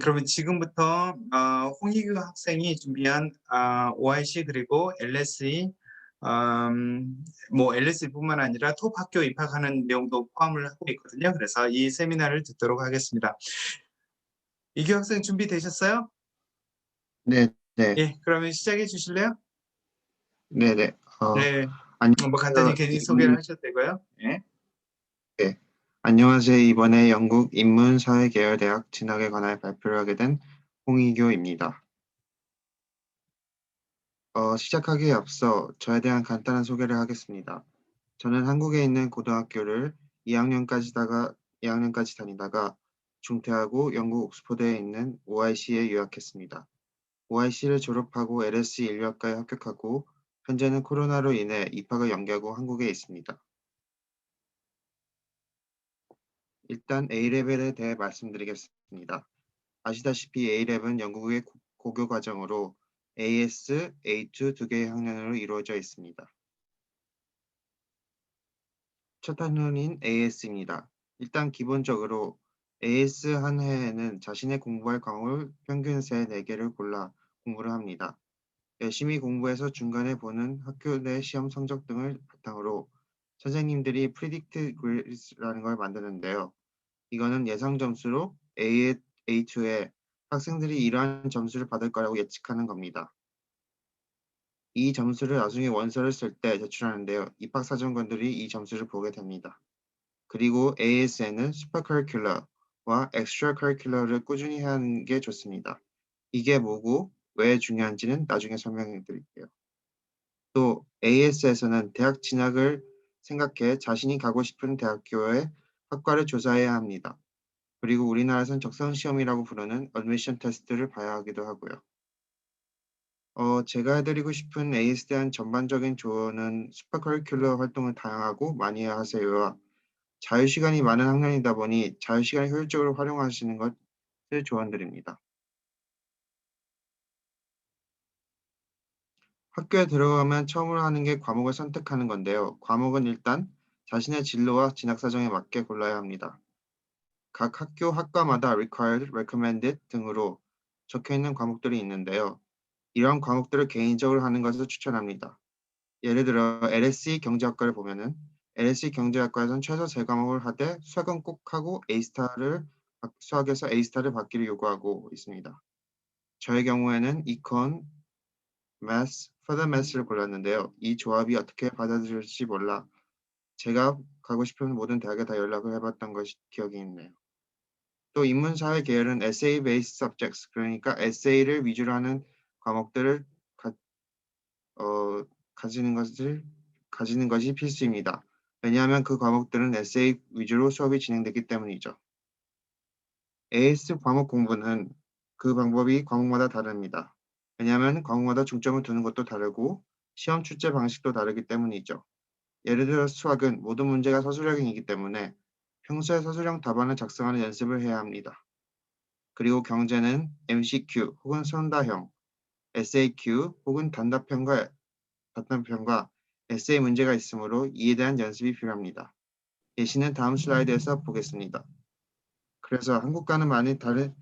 그러면 지금부터 홍익규 학생이 준비한 OIC 그리고 LSE, 뭐 LSE뿐만 아니라 톱 학교 입학하는 내용도 포함을 하고 있거든요. 그래서 이 세미나를 듣도록 하겠습니다. 이규 학생 준비되셨어요? 네, 네, 예, 그러면 시작해 주실래요? 네, 네. 네, 뭐 간단히 안녕하세요. 개인 소개를 하셔도 되고요. 예. 네. 안녕하세요. 이번에 영국 인문사회계열대학 진학에 관하여 발표를 하게 된 홍익교입니다. 시작하기에 앞서 저에 대한 간단한 소개를 하겠습니다. 저는 한국에 있는 고등학교를 2학년까지 다니다가 중퇴하고 영국 옥스퍼드에 있는 OIC에 유학했습니다. OIC를 졸업하고 LSE 인류학과에 합격하고 현재는 코로나로 인해 입학을 연기하고 한국에 있습니다. 일단 A레벨에 대해 말씀드리겠습니다. 아시다시피 A레벨은 영국의 고교 과정으로 AS, A2 두 개의 학년으로 이루어져 있습니다. 첫 학년인 AS입니다. 일단 기본적으로 AS 한 해에는 자신의 공부할 과목을 평균 세 4개를 골라 공부를 합니다. 열심히 공부해서 중간에 보는 학교 내 시험 성적 등을 바탕으로 선생님들이 프리딕트 그레이스라는 걸 만드는데요. 이거는 예상 점수로 A2에 학생들이 이러한 점수를 받을 거라고 예측하는 겁니다. 이 점수를 나중에 원서를 쓸 때 제출하는데요. 입학사정관들이 이 점수를 보게 됩니다. 그리고 AS에는 슈퍼커리큘러와 엑스트라커리큘러를 꾸준히 하는 게 좋습니다. 이게 뭐고 왜 중요한지는 나중에 설명해 드릴게요. 또 AS에서는 대학 진학을 생각해 자신이 가고 싶은 대학교의 학과를 조사해야 합니다. 그리고 우리나라에서는 적성시험이라고 부르는 어드미션 테스트를 봐야 하기도 하고요. 제가 해드리고 싶은 AS에 대한 전반적인 조언은 슈퍼커리큘러 활동을 다양하고 많이 하세요와 자유시간이 많은 학년이다 보니 자유시간을 효율적으로 활용하시는 것을 조언드립니다. 학교에 들어가면 처음으로 하는 게 과목을 선택하는 건데요. 과목은 일단 자신의 진로와 진학 사정에 맞게 골라야 합니다. 각 학교 학과마다 required, recommended 등으로 적혀있는 과목들이 있는데요. 이런 과목들을 개인적으로 하는 것을 추천합니다. 예를 들어 LSE 경제학과를 보면은 LSE 경제학과에서는 최소 3과목을 하되 수학은 꼭 하고 수학에서 A스타를 받기를 요구하고 있습니다. 저의 경우에는 이콘, Math, Further Math를 골랐는데요. 이 조합이 어떻게 받아들일지 몰라 제가 가고 싶은 모든 대학에 다 연락을 해봤던 것이 기억이 있네요. 또 인문사회 계열은 essay based subjects 그러니까 에세이를 위주로 하는 과목들을 어, 가지는 것이 필수입니다. 왜냐하면 그 과목들은 에세이 위주로 수업이 진행되기 때문이죠. AS 과목 공부는 그 방법이 과목마다 다릅니다. 왜냐하면 과목마다 중점을 두는 것도 다르고 시험 출제 방식도 다르기 때문이죠. 예를 들어 수학은 모든 문제가 서술형이기 때문에 평소에 서술형 답안을 작성하는 연습을 해야 합니다. 그리고 경제는 MCQ 혹은 선다형, SAQ 혹은 단답형과 에세이 문제가 있으므로 이에 대한 연습이 필요합니다. 예시는 다음 슬라이드에서 보겠습니다. 그래서 한국과는 많이 다른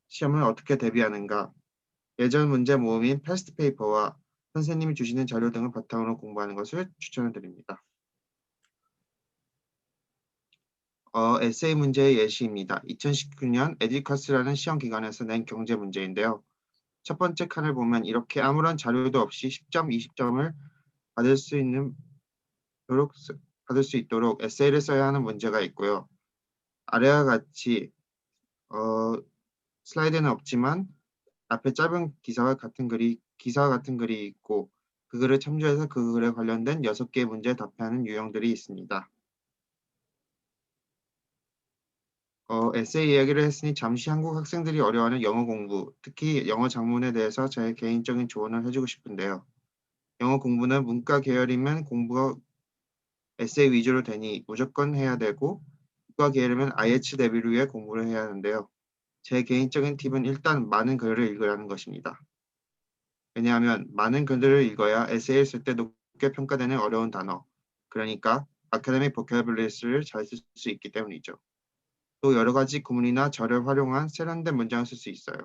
시험을 어떻게 대비하는가? 예전 문제 모음인 패스트 페이퍼와 선생님이 주시는 자료 등을 바탕으로 공부하는 것을 추천을 드립니다. 에세이 문제의 예시입니다. 2019년 에듀커스라는 시험 기관에서 낸 경제 문제인데요. 첫 번째 칸을 보면 이렇게 아무런 자료도 없이 10점, 20점을 받을 수 있도록 에세이를 써야 하는 문제가 있고요. 아래와 같이 슬라이드는 없지만 앞에 짧은 기사와 같은 글이 있고 그 글을 참조해서 그 글에 관련된 6개의 문제에 답하는 유형들이 있습니다. 에세이 이야기를 했으니 잠시 한국 학생들이 어려워하는 영어 공부, 특히 영어 작문에 대해서 제 개인적인 조언을 해주고 싶은데요. 영어 공부는 문과 계열이면 공부가 에세이 위주로 되니 무조건 해야 되고 이과 계열이면 IH 대비를 위해 공부를 해야 하는데요. 제 개인적인 팁은 일단 많은 글을 읽으라는 것입니다. 왜냐하면 많은 글들을 읽어야 에세이를 쓸 때 높게 평가되는 어려운 단어, 그러니까 아카데믹 보캐블리스를 잘 쓸 수 있기 때문이죠. 또 여러 가지 구문이나 절을 활용한 세련된 문장을 쓸 수 있어요.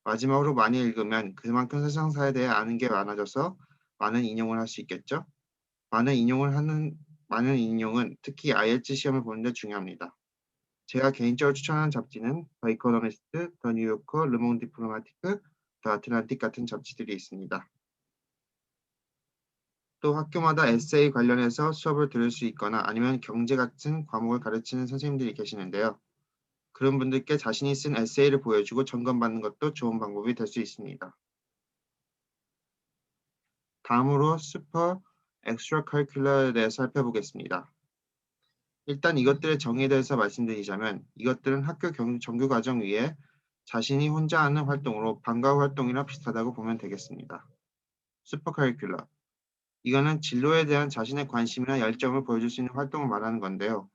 마지막으로 많이 읽으면 그만큼 세상사에 대해 아는 게 많아져서 많은 인용을 할 수 있겠죠? 많은 인용은 특히 IELTS 시험을 보는 데 중요합니다. 제가 개인적으로 추천하는 잡지는 더 이코노미스트, 더 뉴요커, 르몽 디플로마티크, 더 아틀란틱 같은 잡지들이 있습니다. 또 학교마다 에세이 관련해서 수업을 들을 수 있거나 아니면 경제 같은 과목을 가르치는 선생님들이 계시는데요. 그런 분들께 자신이 쓴 에세이를 보여주고 점검받는 것도 좋은 방법이 될 수 있습니다. 다음으로 슈퍼 엑스트라 커리큘러에 대해 살펴보겠습니다. 일단 이것들의 정의에 대해서 말씀드리자면 이것들은 학교 정규 과정 위에 자신이 혼자 하는 활동으로 방과 후 활동이랑 비슷하다고 보면 되겠습니다. 슈퍼 커리큘러. 이거는 진로에 대한 자신의 관심이나 열정을 보여줄 수 있는 활동을 말하는 건데요.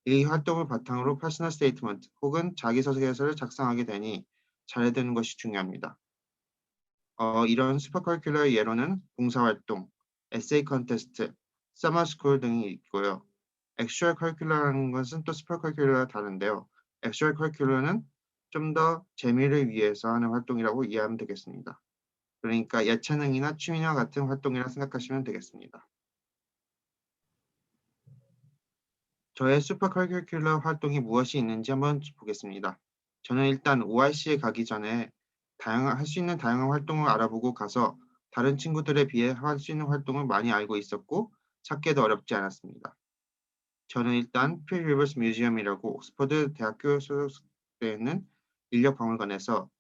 이 활동을 바탕으로 퍼스널 스테이트먼트 혹은 자기소개서를 작성하게 되니 잘해드는 것이 중요합니다. 이런 슈퍼 커리큘러의 예로는 봉사활동, 에세이 컨테스트, 서머스쿨 등이 있고요. 엑스트라 커리큘러라는 것은 또 슈퍼 커리큘러와 다른데요. 엑스트라 커리큘러는 좀 더 재미를 위해서 하는 활동이라고 이해하면 되겠습니다. 그러니까 예체능이나 취미와 같은 활동이라 생각하시면 되겠습니다. 저의 슈퍼 커리큘러 활동이 무엇이 있는지 한번 보겠습니다. 저는 일단 OIC에 가기 전에 할 수 있는 다양한 활동을 알아보고 가서 다른 친구들에 비해 할 수 있는 활동을 많이 알고 있었고 찾기도 어렵지 않았습니다. 저는 일단 필 리버스 뮤지엄이라고 옥스퍼드 대학교 소속되어 있는 인력박물관에서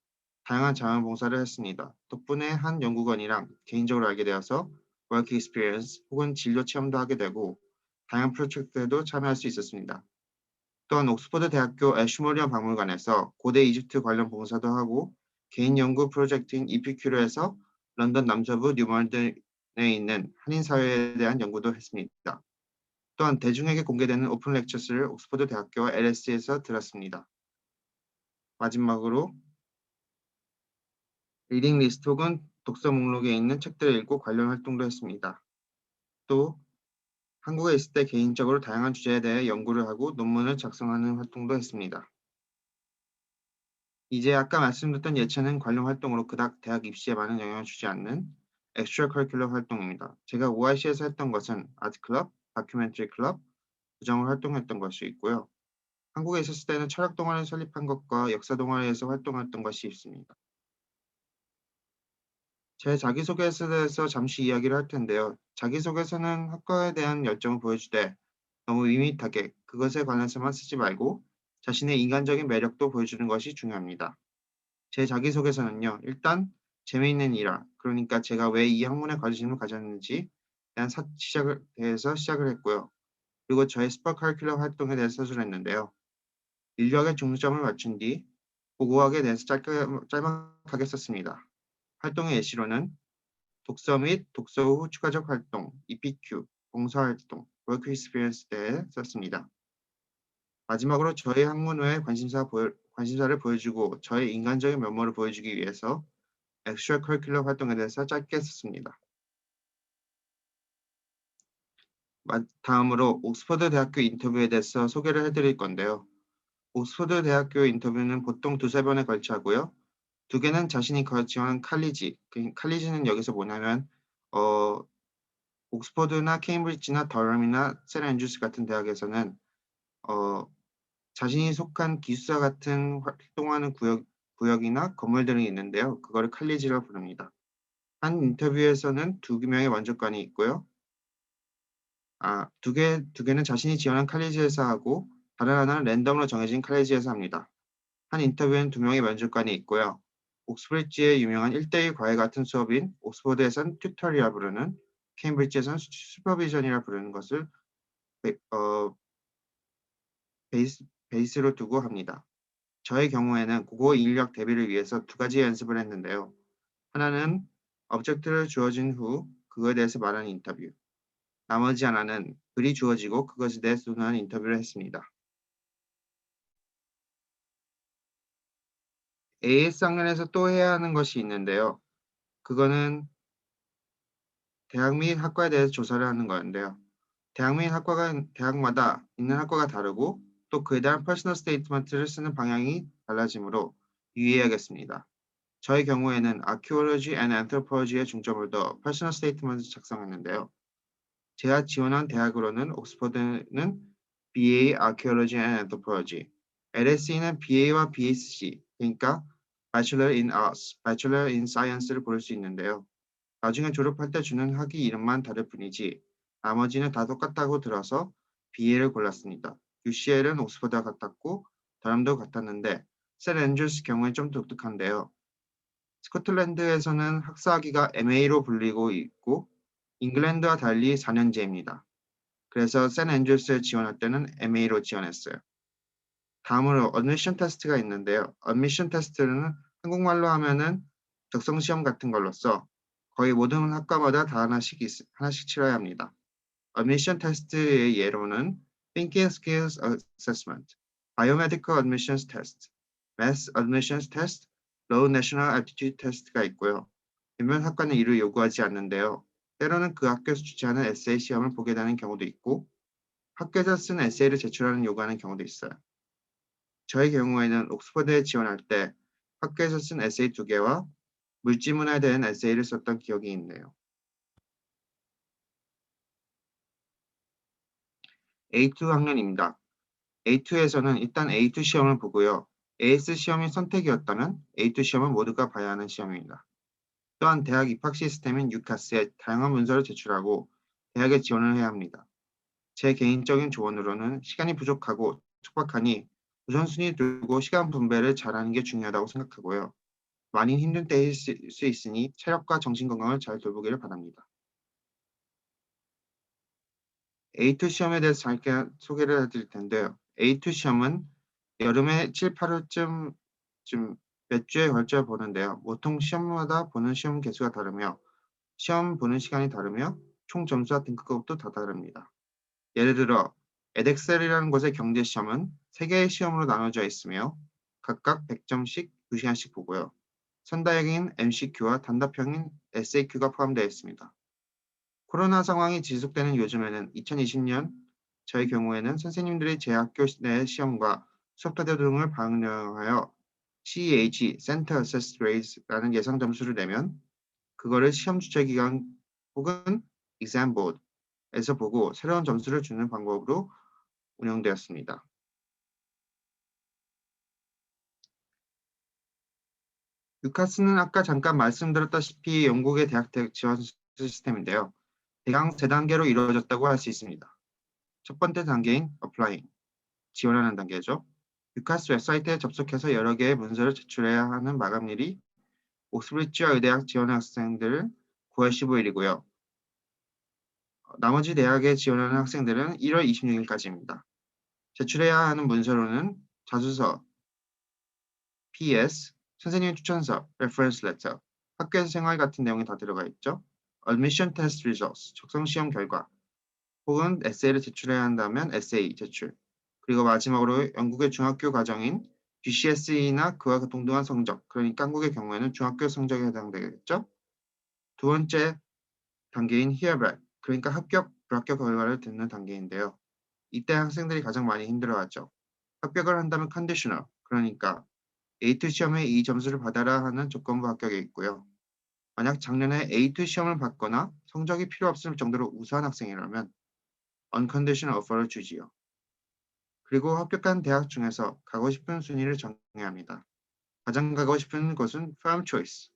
다양한 자원봉사를 했습니다. 덕분에 한 연구관이랑 개인적으로 알게 되어서 워크 익스피리언스 혹은 진로 체험도 하게 되고 다양한 프로젝트에도 참여할 수 있었습니다. 또한 옥스퍼드 대학교 애슈모리언 박물관에서 고대 이집트 관련 봉사도 하고 개인 연구 프로젝트인 EPQ로 해서 런던 남서부 뉴멀든에 있는 한인 사회에 대한 연구도 했습니다. 또한 대중에게 공개되는 오픈 렉처스를 옥스퍼드 대학교와 LS에서 들었습니다. 마지막으로 리딩 리스트 혹은 독서 목록에 있는 책들을 읽고 관련 활동도 했습니다. 또 한국에 있을 때 개인적으로 다양한 주제에 대해 연구를 하고 논문을 작성하는 활동도 했습니다. 이제 아까 말씀드렸던 예체능 관련 활동으로 그닥 대학 입시에 많은 영향을 주지 않는 엑스트라 커리큘러 활동입니다. 제가 OIC에서 했던 것은 아트클럽, 다큐멘터리 클럽, 부정을 활동했던 것이 있고요. 한국에 있었을 때는 철학 동아리를 설립한 것과 역사 동아리에서 활동했던 것이 있습니다. 제 자기소개서에 대해서 잠시 이야기를 할 텐데요. 자기소개서는 학과에 대한 열정을 보여주되 너무 밋밋하게 그것에 관해서만 쓰지 말고 자신의 인간적인 매력도 보여주는 것이 중요합니다. 제 자기소개서는요. 일단 재미있는 일화, 그러니까 제가 왜 이 학문에 관심을 가졌는지 대한 대해서 시작을 했고요. 그리고 저의 슈퍼 커리큘러 활동에 대해서 서술을 했는데요. 인류학에 중점을 맞춘 뒤 고고학에 대해서 짤막하게 썼습니다. 활동의 예시로는 독서 및 독서 후 추가적 활동, EPQ, 봉사활동, 워크 익스피리언스 대해 썼습니다. 마지막으로 저의 학문에 관심사를 보여주고 저의 인간적인 면모를 보여주기 위해서 엑스트라 커리큘러 활동에 대해서 짧게 썼습니다. 다음으로 옥스퍼드 대학교 인터뷰에 대해서 소개를 해드릴 건데요. 옥스퍼드 대학교 인터뷰는 보통 두세 번에 걸쳐 하고요. 두 개는 자신이 지원한 칼리지, 칼리지는 여기서 뭐냐면 옥스퍼드나 케임브리지나 더럼이나 세라 앤드루스 같은 대학에서는 자신이 속한 기숙사 같은 활동하는 구역이나 건물들이 있는데요. 그거를 칼리지라고 부릅니다. 한 인터뷰에서는 두 명의 원조관이 있고요. 두 개는 자신이 지원한 칼리지에서 하고 다른 하나는 랜덤으로 정해진 칼리지에서 합니다. 한 인터뷰에는 두 명의 면접관이 있고요. 옥스브리지의 유명한 1대1 과외 같은 수업인 옥스퍼드에서는 튜터리라 부르는 케임브리지에서는 슈퍼비전이라 부르는 것을 베이스로 두고 합니다. 저의 경우에는 국어 인력 대비를 위해서 두 가지 연습을 했는데요. 하나는 업젝트를 주어진 후 그거에 대해서 말하는 인터뷰. 나머지 하나는 글이 주어지고 그것에 대해서 논하는 인터뷰를 했습니다. AS 학년에서 또 해야 하는 것이 있는데요. 그거는 대학 및 학과에 대해서 조사를 하는 거였는데요. 대학마다 있는 학과가 다르고 또 그에 대한 퍼스널 스테이트먼트를 쓰는 방향이 달라지므로 유의해야겠습니다. 저의 경우에는 Archaeology and Anthropology에 중점을 둬 퍼스널 스테이트먼트를 작성했는데요. 제가 지원한 대학으로는 옥스퍼드는 BA Archaeology and Anthropology, LSE는 BA와 BSc, 그러니까 Bachelor in Arts, Bachelor in Science를 고를 수 있는데요. 나중에 졸업할 때 주는 학위 이름만 다를 뿐이지 나머지는 다 똑같다고 들어서 BA를 골랐습니다. UCL은 옥스퍼드와 같았고 더럼도 같았는데 샌 앤드루스 경우엔 좀 독특한데요. 스코틀랜드에서는 학사학위가 MA로 불리고 있고 잉글랜드와 달리 4년제입니다. 그래서 샌 앤드루스에 지원할 때는 MA로 지원했어요. 다음으로 admission 테스트가 있는데요. admission 테스트는 한국말로 하면은 적성 시험 같은 걸로써 거의 모든 학과마다 다 하나씩 치러야 합니다. admission 테스트의 예로는 Thinking Skills Assessment, Biomedical Admissions Test, Math Admissions Test, Law National Aptitude Test가 있고요. 몇몇 학과는 이를 요구하지 않는데요. 때로는 그 학교에서 주최하는 에세이 시험을 보게 되는 경우도 있고 학교에서 쓴 에세이를 제출하는 요구하는 경우도 있어요. 저의 경우에는 옥스퍼드에 지원할 때 학교에서 쓴 에세이 2개와 물지문화에 대한 에세이를 썼던 기억이 있네요. A2 학년입니다. A2에서는 일단 A2 시험을 보고요. AS 시험이 선택이었다면 A2 시험은 모두가 봐야 하는 시험입니다. 또한 대학 입학 시스템인 UCAS에 다양한 문서를 제출하고 대학에 지원을 해야 합니다. 제 개인적인 조언으로는 시간이 부족하고 촉박하니 우선순위 두고 시간 분배를 잘하는 게 중요하다고 생각하고요. 많이 힘든 때일 수 있으니 체력과 정신 건강을 잘 돌보기를 바랍니다. A2 시험에 대해서 잠깐 소개를 해드릴 텐데요. A2 시험은 여름에 7, 8월쯤 몇 주에 걸쳐 보는데요. 보통 시험마다 보는 시험 개수가 다르며 시험 보는 시간이 다르며 총 점수와 등급도 다 다릅니다. 예를 들어 에덱셀이라는 곳의 경제 시험은 3개의 시험으로 나눠져 있으며 각각 100점씩 2시간씩 보고요. 선다형인 MCQ와 단답형인 SAQ가 포함되어 있습니다. 코로나 상황이 지속되는 요즘에는 2020년 저의 경우에는 선생님들이 제 학교 내 시험과 수업 태도 등을 반영하여 CEH, Center Assessed Grades라는 예상 점수를 내면 그거를 시험 주최 기관 혹은 exam board에서 보고 새로운 점수를 주는 방법으로 운영되었습니다. 유카스는 아까 잠깐 말씀드렸다시피 영국의 대학 지원 시스템인데요. 대강 3단계로 이루어졌다고 할 수 있습니다. 첫 번째 단계인 applying, 지원하는 단계죠. 유카스 웹사이트에 접속해서 여러 개의 문서를 제출해야 하는 마감일이 옥스브리지와 의대학 지원 학생들은 9월 15일이고요. 나머지 대학에 지원하는 학생들은 1월 26일까지입니다. 제출해야 하는 문서로는 자소서, PS, 선생님 추천서, reference letter, 학교에서 생활 같은 내용이 다 들어가 있죠. admission test results, 적성 시험 결과, 혹은 에세이를 제출해야 한다면 에세이 제출, 그리고 마지막으로 영국의 중학교 과정인 GCSE나 그와 동등한 성적, 그러니까 한국의 경우에는 중학교 성적에 해당되겠죠. 두 번째 단계인 hear back, 그러니까 합격, 불합격 결과를 듣는 단계인데요. 이때 학생들이 가장 많이 힘들어하죠. 합격을 한다면 conditional, 그러니까 A2 시험에 이 점수를 받아라 하는 조건부 합격에 있고요. 만약 작년에 A2 시험을 받거나 성적이 필요 없을 정도로 우수한 학생이라면 unconditional offer를 주지요. 그리고 합격한 대학 중에서 가고 싶은 순위를 정해야 합니다. 가장 가고 싶은 곳은 firm choice,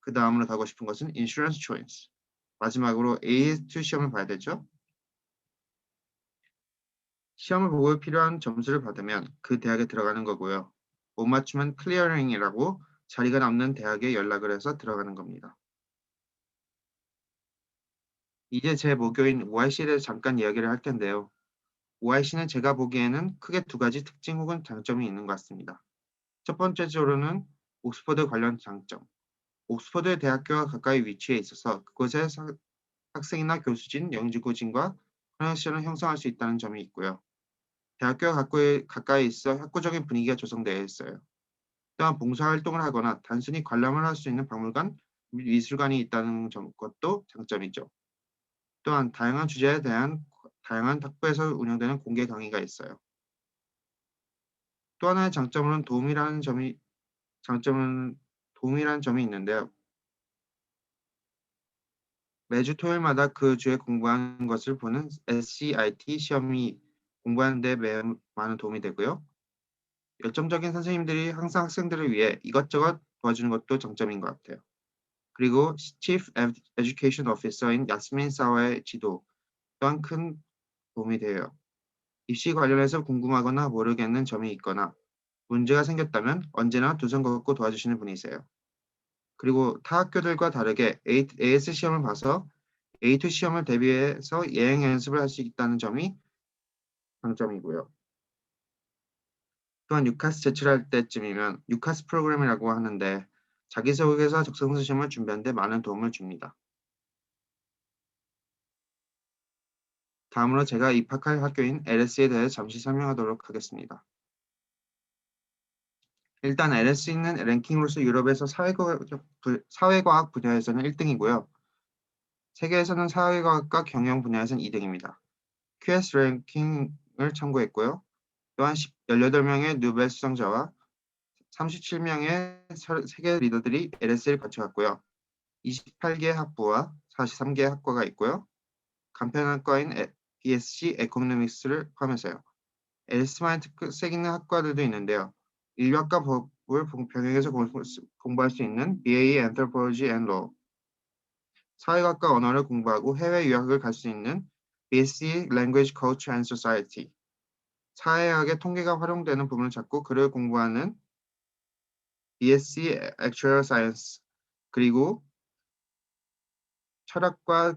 그 다음으로 가고 싶은 것은 insurance choice, 마지막으로 A2 시험을 봐야 되죠. 시험을 보고 필요한 점수를 받으면 그 대학에 들어가는 거고요. 못 맞추면 클리어링이라고 자리가 남는 대학에 연락을 해서 들어가는 겁니다. 이제 제 모교인 OIC에 대해서 잠깐 이야기를 할 텐데요. OIC는 제가 보기에는 크게 2가지 특징 혹은 장점이 있는 것 같습니다. 첫 번째로는 옥스퍼드 관련 장점. 옥스퍼드 대학교와 가까이 위치해 있어서 그곳의 학생이나 교수진, 연구진과 커넥션을 형성할 수 있다는 점이 있고요. 대학교와 가까이 있어 학구적인 분위기가 조성되어 있어요. 또한 봉사활동을 하거나 단순히 관람을 할 수 있는 박물관, 미술관이 있다는 것도 장점이죠. 또한 다양한 주제에 대한 다양한 학부에서 운영되는 공개 강의가 있어요. 또 하나의 장점은 도움이라는 점이 있는데요. 매주 토요일마다 그 주에 공부한 것을 보는 SCIT 시험이 공부하는 데 매우 많은 도움이 되고요. 열정적인 선생님들이 항상 학생들을 위해 이것저것 도와주는 것도 장점인 것 같아요. 그리고 Chief Education Officer인 야스민 사와의 지도 또한 큰 도움이 돼요. 입시 관련해서 궁금하거나 모르겠는 점이 있거나 문제가 생겼다면 언제나 두 손 걷고 도와주시는 분이세요. 그리고 타 학교들과 다르게 AS 시험을 봐서 A2 시험을 대비해서 예행 연습을 할 수 있다는 점이 장점이고요. 또한 유카스 제출할 때쯤이면 유카스 프로그램이라고 하는데 자기소개서 적성서 시험을 준비하는 데 많은 도움을 줍니다. 다음으로 제가 입학할 학교인 LSE에 대해 잠시 설명하도록 하겠습니다. 일단 LSE는 랭킹으로서 유럽에서 사회과학 분야에서는 1등이고요. 세계에서는 사회과학과 경영 분야에서는 2등입니다. QS 랭킹을 참고했고요. 또한 18명의 노벨 수상자와 37명의 세계 리더들이 LSE를 거쳐갔고요. 28개 학부와 43개 학과가 있고요. 간편학과인 BSc 에코노믹스를 포함해서요. LSE만의 특색 있는 학과들도 있는데요. 인류학과 법을 병행해서 공부할 수 있는 BA Anthropology and Law, 사회학과 언어를 공부하고 해외 유학을 갈 수 있는 BSc Language, Culture and Society, 사회학의 통계가 활용되는 부분을 찾고 그를 공부하는 BSc Actuarial Science, 그리고 철학과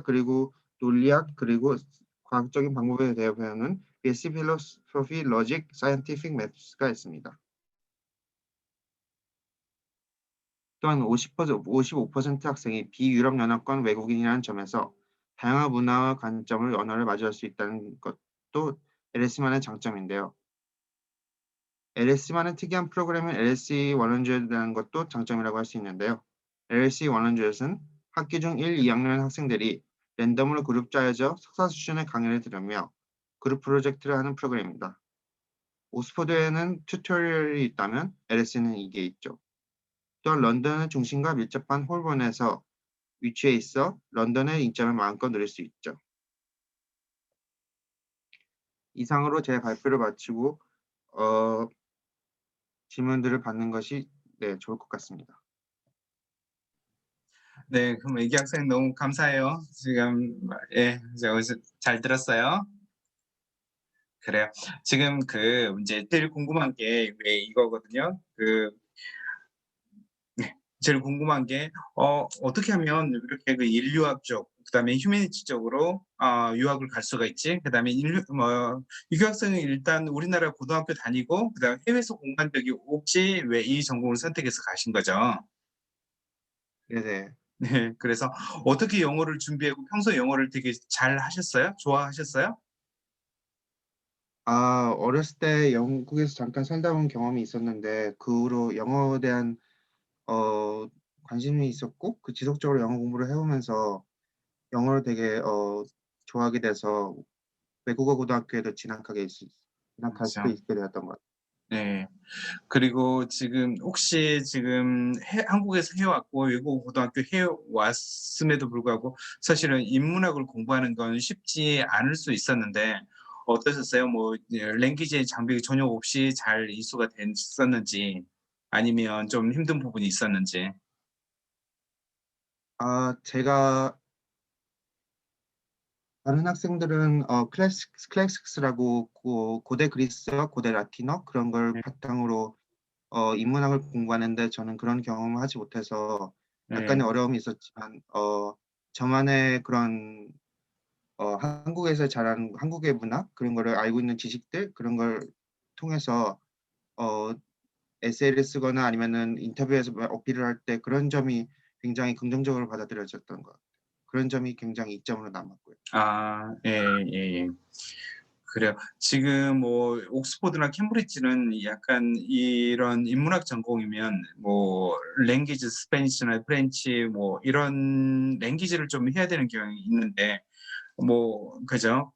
그리고 논리학 그리고 과학적인 방법에 대해 배우는 BSc Philosophy, Logic, Scientific Maths가 있습니다. 또한 55% 학생이 비유럽 연합권 외국인이라는 점에서 다양한 문화와 관점을 언어를 마주할 수 있다는 것도 LS만의 장점인데요. LS만의 특이한 프로그램인 LSE 100라는 것도 장점이라고 할 수 있는데요. LSE 100은 학기 중 1, 2학년 학생들이 랜덤으로 그룹 짜여져 석사 수준의 강의를 들으며 그룹 프로젝트를 하는 프로그램입니다. 옥스퍼드에는 튜토리얼이 있다면 LSE는 이게 있죠. 또한 런던의 중심과 밀접한 홀본에서 위치해 있어 런던의 이점을 마음껏 누릴 수 있죠. 이상으로 제 발표를 마치고 질문들을 받는 것이 좋을 것 같습니다. 네, 그럼 애기 학생 너무 감사해요. 지금 여기서 잘 들었어요. 그래요. 지금 이제 제일 궁금한 게 왜 이거거든요. 제일 궁금한 게 어떻게 하면 이렇게 인류학 쪽, 그다음에 휴머니티 쪽으로 유학을 갈 수가 있지? 그다음에 이교 학생은 일단 우리나라 고등학교 다니고 그다음에 해외에서 공부한 적이 없지 왜 이 전공을 선택해서 가신 거죠? 네네. 네, 그래서 어떻게 영어를 준비하고 평소에 영어를 되게 잘 하셨어요? 좋아하셨어요? 어렸을 때 영국에서 잠깐 살다 온 경험이 있었는데 그 후로 영어에 대한 관심이 있었고 그 지속적으로 영어 공부를 해오면서 영어를 되게 좋아하게 돼서 외국어 고등학교에도 진학할 수 그렇죠. 있게 되었던 것 같아요. 네. 그리고 지금 혹시 지금 한국에서 해왔고 외국 고등학교 해왔음에도 불구하고 사실은 인문학을 공부하는 건 쉽지 않을 수 있었는데 어떠셨어요? 랭귀지 장벽이 전혀 없이 잘 이수가 됐었는지 아니면 좀 힘든 부분이 있었는지. 제가 다른 학생들은 클래식스라고 고대 그리스어, 고대 라틴어 그런 걸 네. 바탕으로 인문학을 공부하는데 저는 그런 경험을 하지 못해서 네. 약간의 어려움이 있었지만 저만의 그런 한국에서 자란 한국의 문화 그런 거를 알고 있는 지식들 그런 걸 통해서 어, 에세이를 쓰거나 아니면은 인터뷰에서 어필을 할 때 그런 점이 굉장히 긍정적으로 받아들여졌던 것 같아요. 그런 점이 굉장히 이점으로 남았고요. 예. 그래요. 지금 옥스퍼드나 캠브리지는 약간 이런 인문학 전공이면 랭귀지 스페니시나 프렌치 이런 랭귀지를 좀 해야 되는 경향이 있는데 그죠?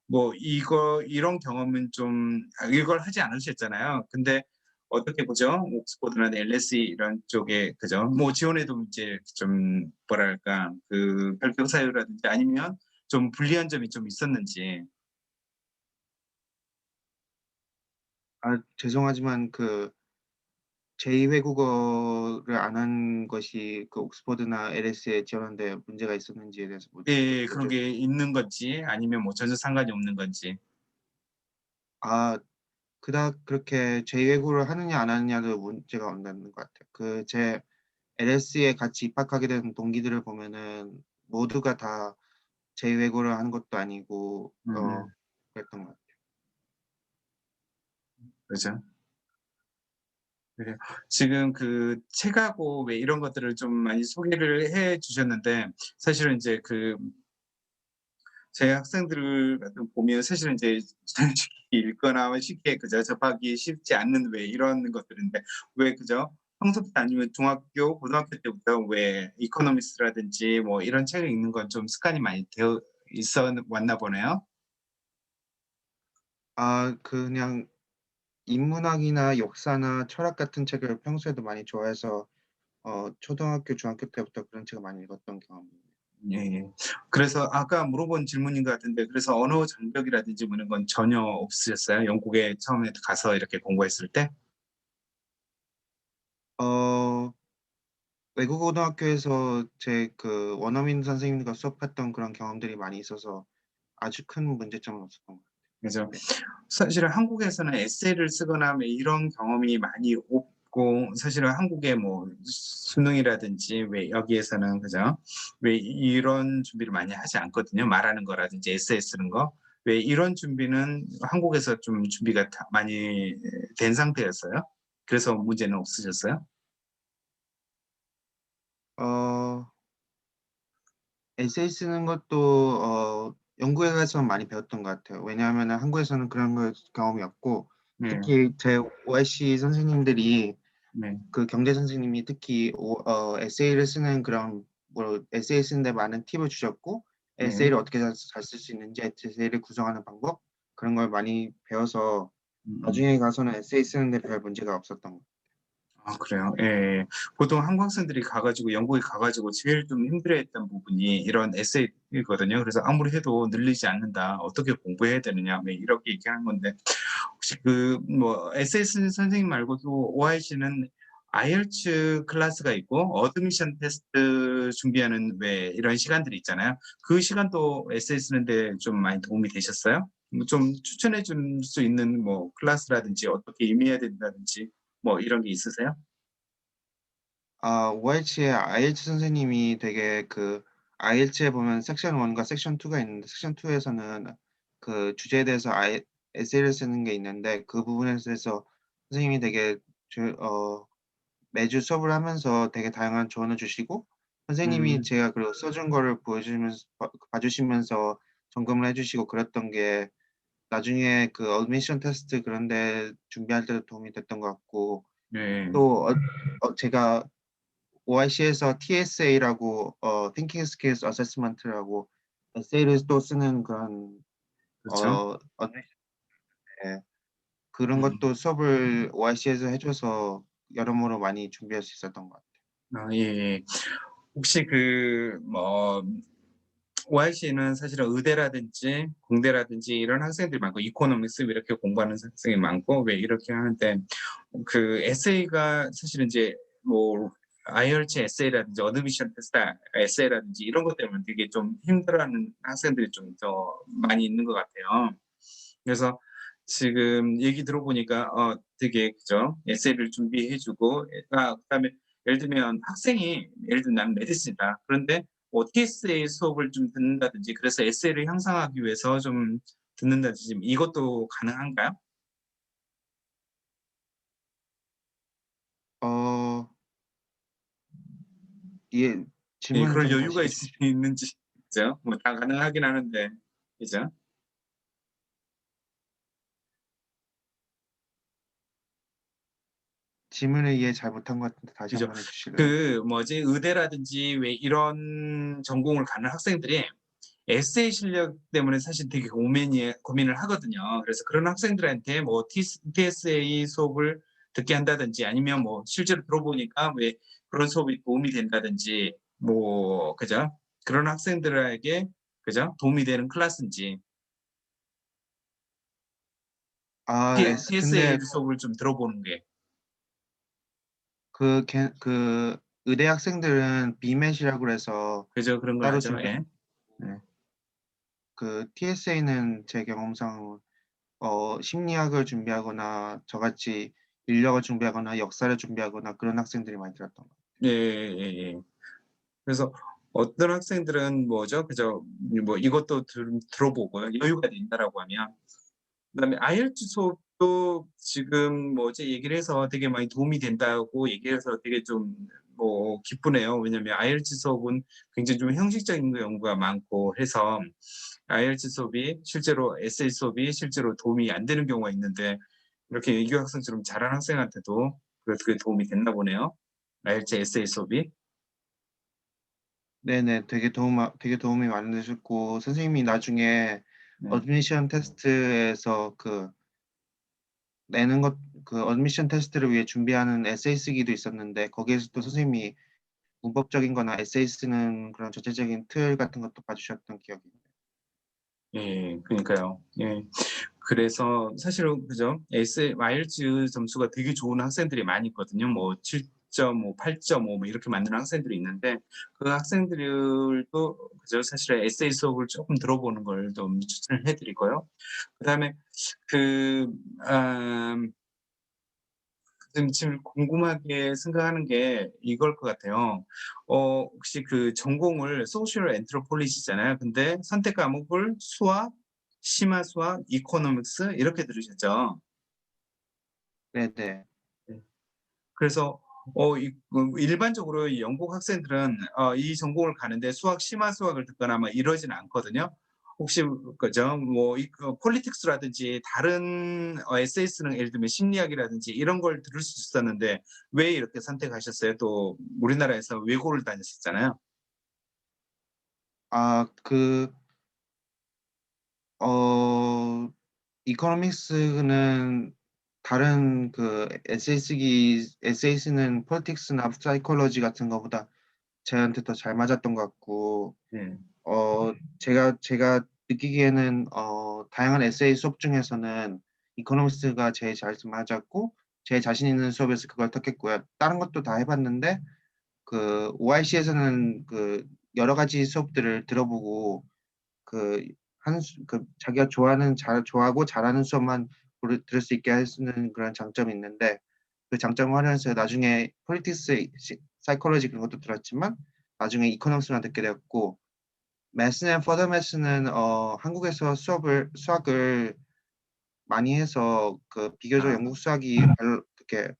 이런 경험은 좀 이걸 하지 않으셨잖아요. 근데 어떻게 보죠? 옥스퍼드나 LSE 이런 쪽에 그죠? 지원에도 이제 좀 뭐랄까 별도 사유라든지 아니면 좀 불리한 점이 좀 있었는지. 죄송하지만 제2 외국어를 안 한 것이 옥스퍼드나 LSE에 지원하는 데 문제가 있었는지에 대해서 예, 그런 여쭤 게 있는 건지 아니면 전혀 상관이 없는 건지. 아 그닥 그렇게 제2 외국어를 하느냐 안 하느냐도 문제가 없는 것 같아요. 제 LSE에 같이 입학하게 된 동기들을 보면은 모두가 다 제2 외국어를 하는 것도 아니고 음음. 그랬던 것 같아요. 그죠? 그래요. 지금 책하고 왜 이런 것들을 좀 많이 소개를 해 주셨는데 사실은 인제 제 학생들을 보면 사실은 이제 쉽게 읽거나 쉽게 그죠 접하기 쉽지 않는 왜 이런 것들인데 왜 그죠? 평소부터 아니면 중학교, 고등학교 때부터 왜 이코노미스트라든지 이런 책을 읽는 건 좀 습관이 많이 되어 있어 왔나 보네요. 그냥 인문학이나 역사나 철학 같은 책을 평소에도 많이 좋아해서 초등학교, 중학교 때부터 그런 책을 많이 읽었던 경험입니다. 예예. 그래서 아까 물어본 질문인 것 같은데 그래서 언어 장벽이라든지 이런 건 전혀 없으셨어요? 영국에 처음에 가서 이렇게 공부했을 때? 어 외국 고등학교에서 제 원어민 선생님과 수업했던 그런 경험들이 많이 있어서 아주 큰 문제점은 없었던 것 같아요. 그죠. 사실은 한국에서는 에세이를 쓰거나 이런 경험이 많이 없고 사실은 한국의 수능이라든지 왜 여기에서는 그죠? 왜 이런 준비를 많이 하지 않거든요. 말하는 거라든지 에세이 쓰는 거. 왜 이런 준비는 한국에서 좀 준비가 다 많이 된 상태였어요? 그래서 문제는 없으셨어요? 어 에세이 쓰는 것도 영국에 가서 많이 배웠던 것 같아요. 왜냐하면은 한국에서는 그런 걸 경험이 없고 네. 특히 제 OIC 선생님들이 네. 경제 선생님이 특히 에세이를 쓰는 그런 에세이 쓰는데 많은 팁을 주셨고 네. 에세이를 어떻게 잘 쓸 수 있는지, 에세이를 구성하는 방법 그런 걸 많이 배워서 음음. 나중에 가서는 에세이 쓰는 데 별 문제가 없었던 것 아 그래요? 예. 보통 한국 학생들이 가 가지고 영국에 가 가지고 제일 좀 힘들어했던 부분이 이런 에세이거든요. 그래서 "아무리 해도 늘리지 않는다. 어떻게 공부해야 되느냐." 이렇게 얘기하는 건데 혹시 에세이 쓰는 선생님 말고도 OIC는 IELTS 클래스가 있고 어드미션 테스트 준비하는 왜 이런 시간들이 있잖아요. 그 시간도 에세이 쓰는 데 좀 많이 도움이 되셨어요? 좀 추천해 줄 수 있는 클래스라든지 어떻게 임해야 된다든지 이런 게 있으세요? OIC의 IELTS 선생님이 되게 IELTS에 보면 섹션 1과 섹션 2가 있는데 섹션 2에서는 주제에 대해서 에세이를 쓰는 게 있는데 그 부분에 대해서 선생님이 되게 매주 수업을 하면서 되게 다양한 조언을 주시고 선생님이 음. 제가 써 준 거를 봐 주시면서 점검을 해 주시고 그랬던 게 나중에 어드미션 테스트 그런 데 준비할 때도 도움이 됐던 것 같고 네. 또 제가 OIC에서 TSA라고 Thinking Skills Assessment라고 에세이를 또 쓰는 그런 그렇죠. 어드미션 예 그런 음. 것도 수업을 OIC에서 해 줘서 여러모로 많이 준비할 수 있었던 것 같아요. 아 예예. 혹시 OIC는 사실은 의대라든지 공대라든지 이런 학생들이 많고 이코노미क्스 이렇게 공부하는 학생이 많고 왜 이렇게 하는데 에세이가 사실은 이제 IELTS 에세이라든지 어드미션 테스트 에세이라든지 이런 것 때문에 되게 좀 힘들어하는 학생들이 좀 더 많이 있는 것 같아요. 그래서 지금 얘기 들어보니까 되게 그죠? 에세이를 준비해 주고 그다음에 예를 들면 학생이 예를 들면 나는 메디슨이다. 그런데 TSA 수업을 좀 듣는다든지 그래서 에세이를 향상하기 위해서 좀 듣는다든지 이것도 가능한가요? 어 예 예 질문을 그럴 좀 여유가 다시 해 주시 있는지 그죠? 다 가능하긴 하는데 그죠? 질문을 이해 잘 못한 것 같은데 다시 그죠. 한번 해 주실래요? 의대라든지 왜 이런 전공을 가는 학생들이 에세이 실력 때문에 사실 되게 고민을 하거든요. 그래서 그런 학생들한테 뭐 TSA 수업을 듣게 한다든지 아니면 뭐 실제로 들어보니까 왜 그런 수업이 도움이 된다든지 뭐 그죠? 그런 학생들에게 그죠? 도움이 되는 클래스인지 근데 TSA 수업을 좀 들어보는 게 그 의대 학생들은 BMAT이라고 그래서 그죠? 그런 걸 따로 하죠. 준비하고 예. 네. 그 TSA는 제 경험상 심리학을 준비하거나 저같이 인력을 준비하거나 역사를 준비하거나 그런 학생들이 많이 들었던 것 같아요. 예예예. 그래서 어떤 학생들은 뭐죠? 그죠? 뭐 이것도 들어보고요. 여유가 된다라고 하면 그다음에 IELTS 수업도 지금 뭐지 얘기를 해서 되게 많이 도움이 된다고 얘기해서 되게 좀 뭐 기쁘네요. 왜냐면 IELTS 수업은 굉장히 좀 형식적인 연구가 많고 해서 IELTS 수업이 실제로 에세이 수업이 실제로 도움이 안 되는 경우가 있는데 이렇게 이규 학생처럼 잘하는 학생한테도 그게 도움이 됐나 보네요. IELTS 에세이 수업이. 네네. 되게 도움이 많이 되셨고 선생님이 나중에 네. 어드미션 테스트에서 어드미션 테스트를 위해 준비하는 에세이 쓰기도 있었는데 거기에서 또 선생님이 문법적인 거나 에세이 쓰는 그런 전체적인 틀 같은 것도 봐 주셨던 기억이 있네요. 예. 그러니까요. 예. 그래서 사실은 그죠? IELTS 점수가 되게 좋은 학생들이 많이 있거든요. 뭐 7.5, 8.5 뭐 이렇게 만드는 학생들이 있는데 그 학생들도 그죠? 사실은 에세이 수업을 조금 들어보는 걸 좀 추천을 해 드리고요. 그다음에 그 지금 궁금하게 생각하는 게 이걸 것 같아요. 혹시 그 전공을 소셜 엔트로폴리시잖아요. 근데 선택 과목을 수학, 심화 수학, 이코노믹스 이렇게 들으셨죠? 네네. 네. 그래서 일반적으로 이 영국 학생들은 이 전공을 가는데 수학, 심화 수학을 듣거나 뭐 이러지는 않거든요. 혹시 그죠? 뭐 폴리틱스라든지 다른 에세이스는 예를 들면 심리학이라든지 이런 걸 들을 수 있었는데 왜 이렇게 선택하셨어요? 또 우리나라에서 외고를 다녔었잖아요. 아 그 어 이코노믹스는 다른 에세이 쓰는 폴티क्스나 사이콜로지 같은 거보다 저한테 더 잘 맞았던 것 같고 네. 제가 느끼기에는 다양한 에세이 수업 중에서는 이코노미스가 제일 잘 맞았고 제 자신 있는 수업에서 그걸 택했고요. 다른 것도 다 해 봤는데 OIC에서는 여러 가지 수업들을 들어보고 자기가 좋아하고 잘하는 수업만 들을 수 있게 해주는 그런 장점이 있는데 그 장점을 활용해서 나중에 폴리틱스, 사이콜로지 그런 것도 들었지만 나중에 이코노믹스만 듣게 되었고 매스 앤 퍼더 매스는 한국에서 수학을 많이 해서 비교적 아 영국 수학이 별로 그렇게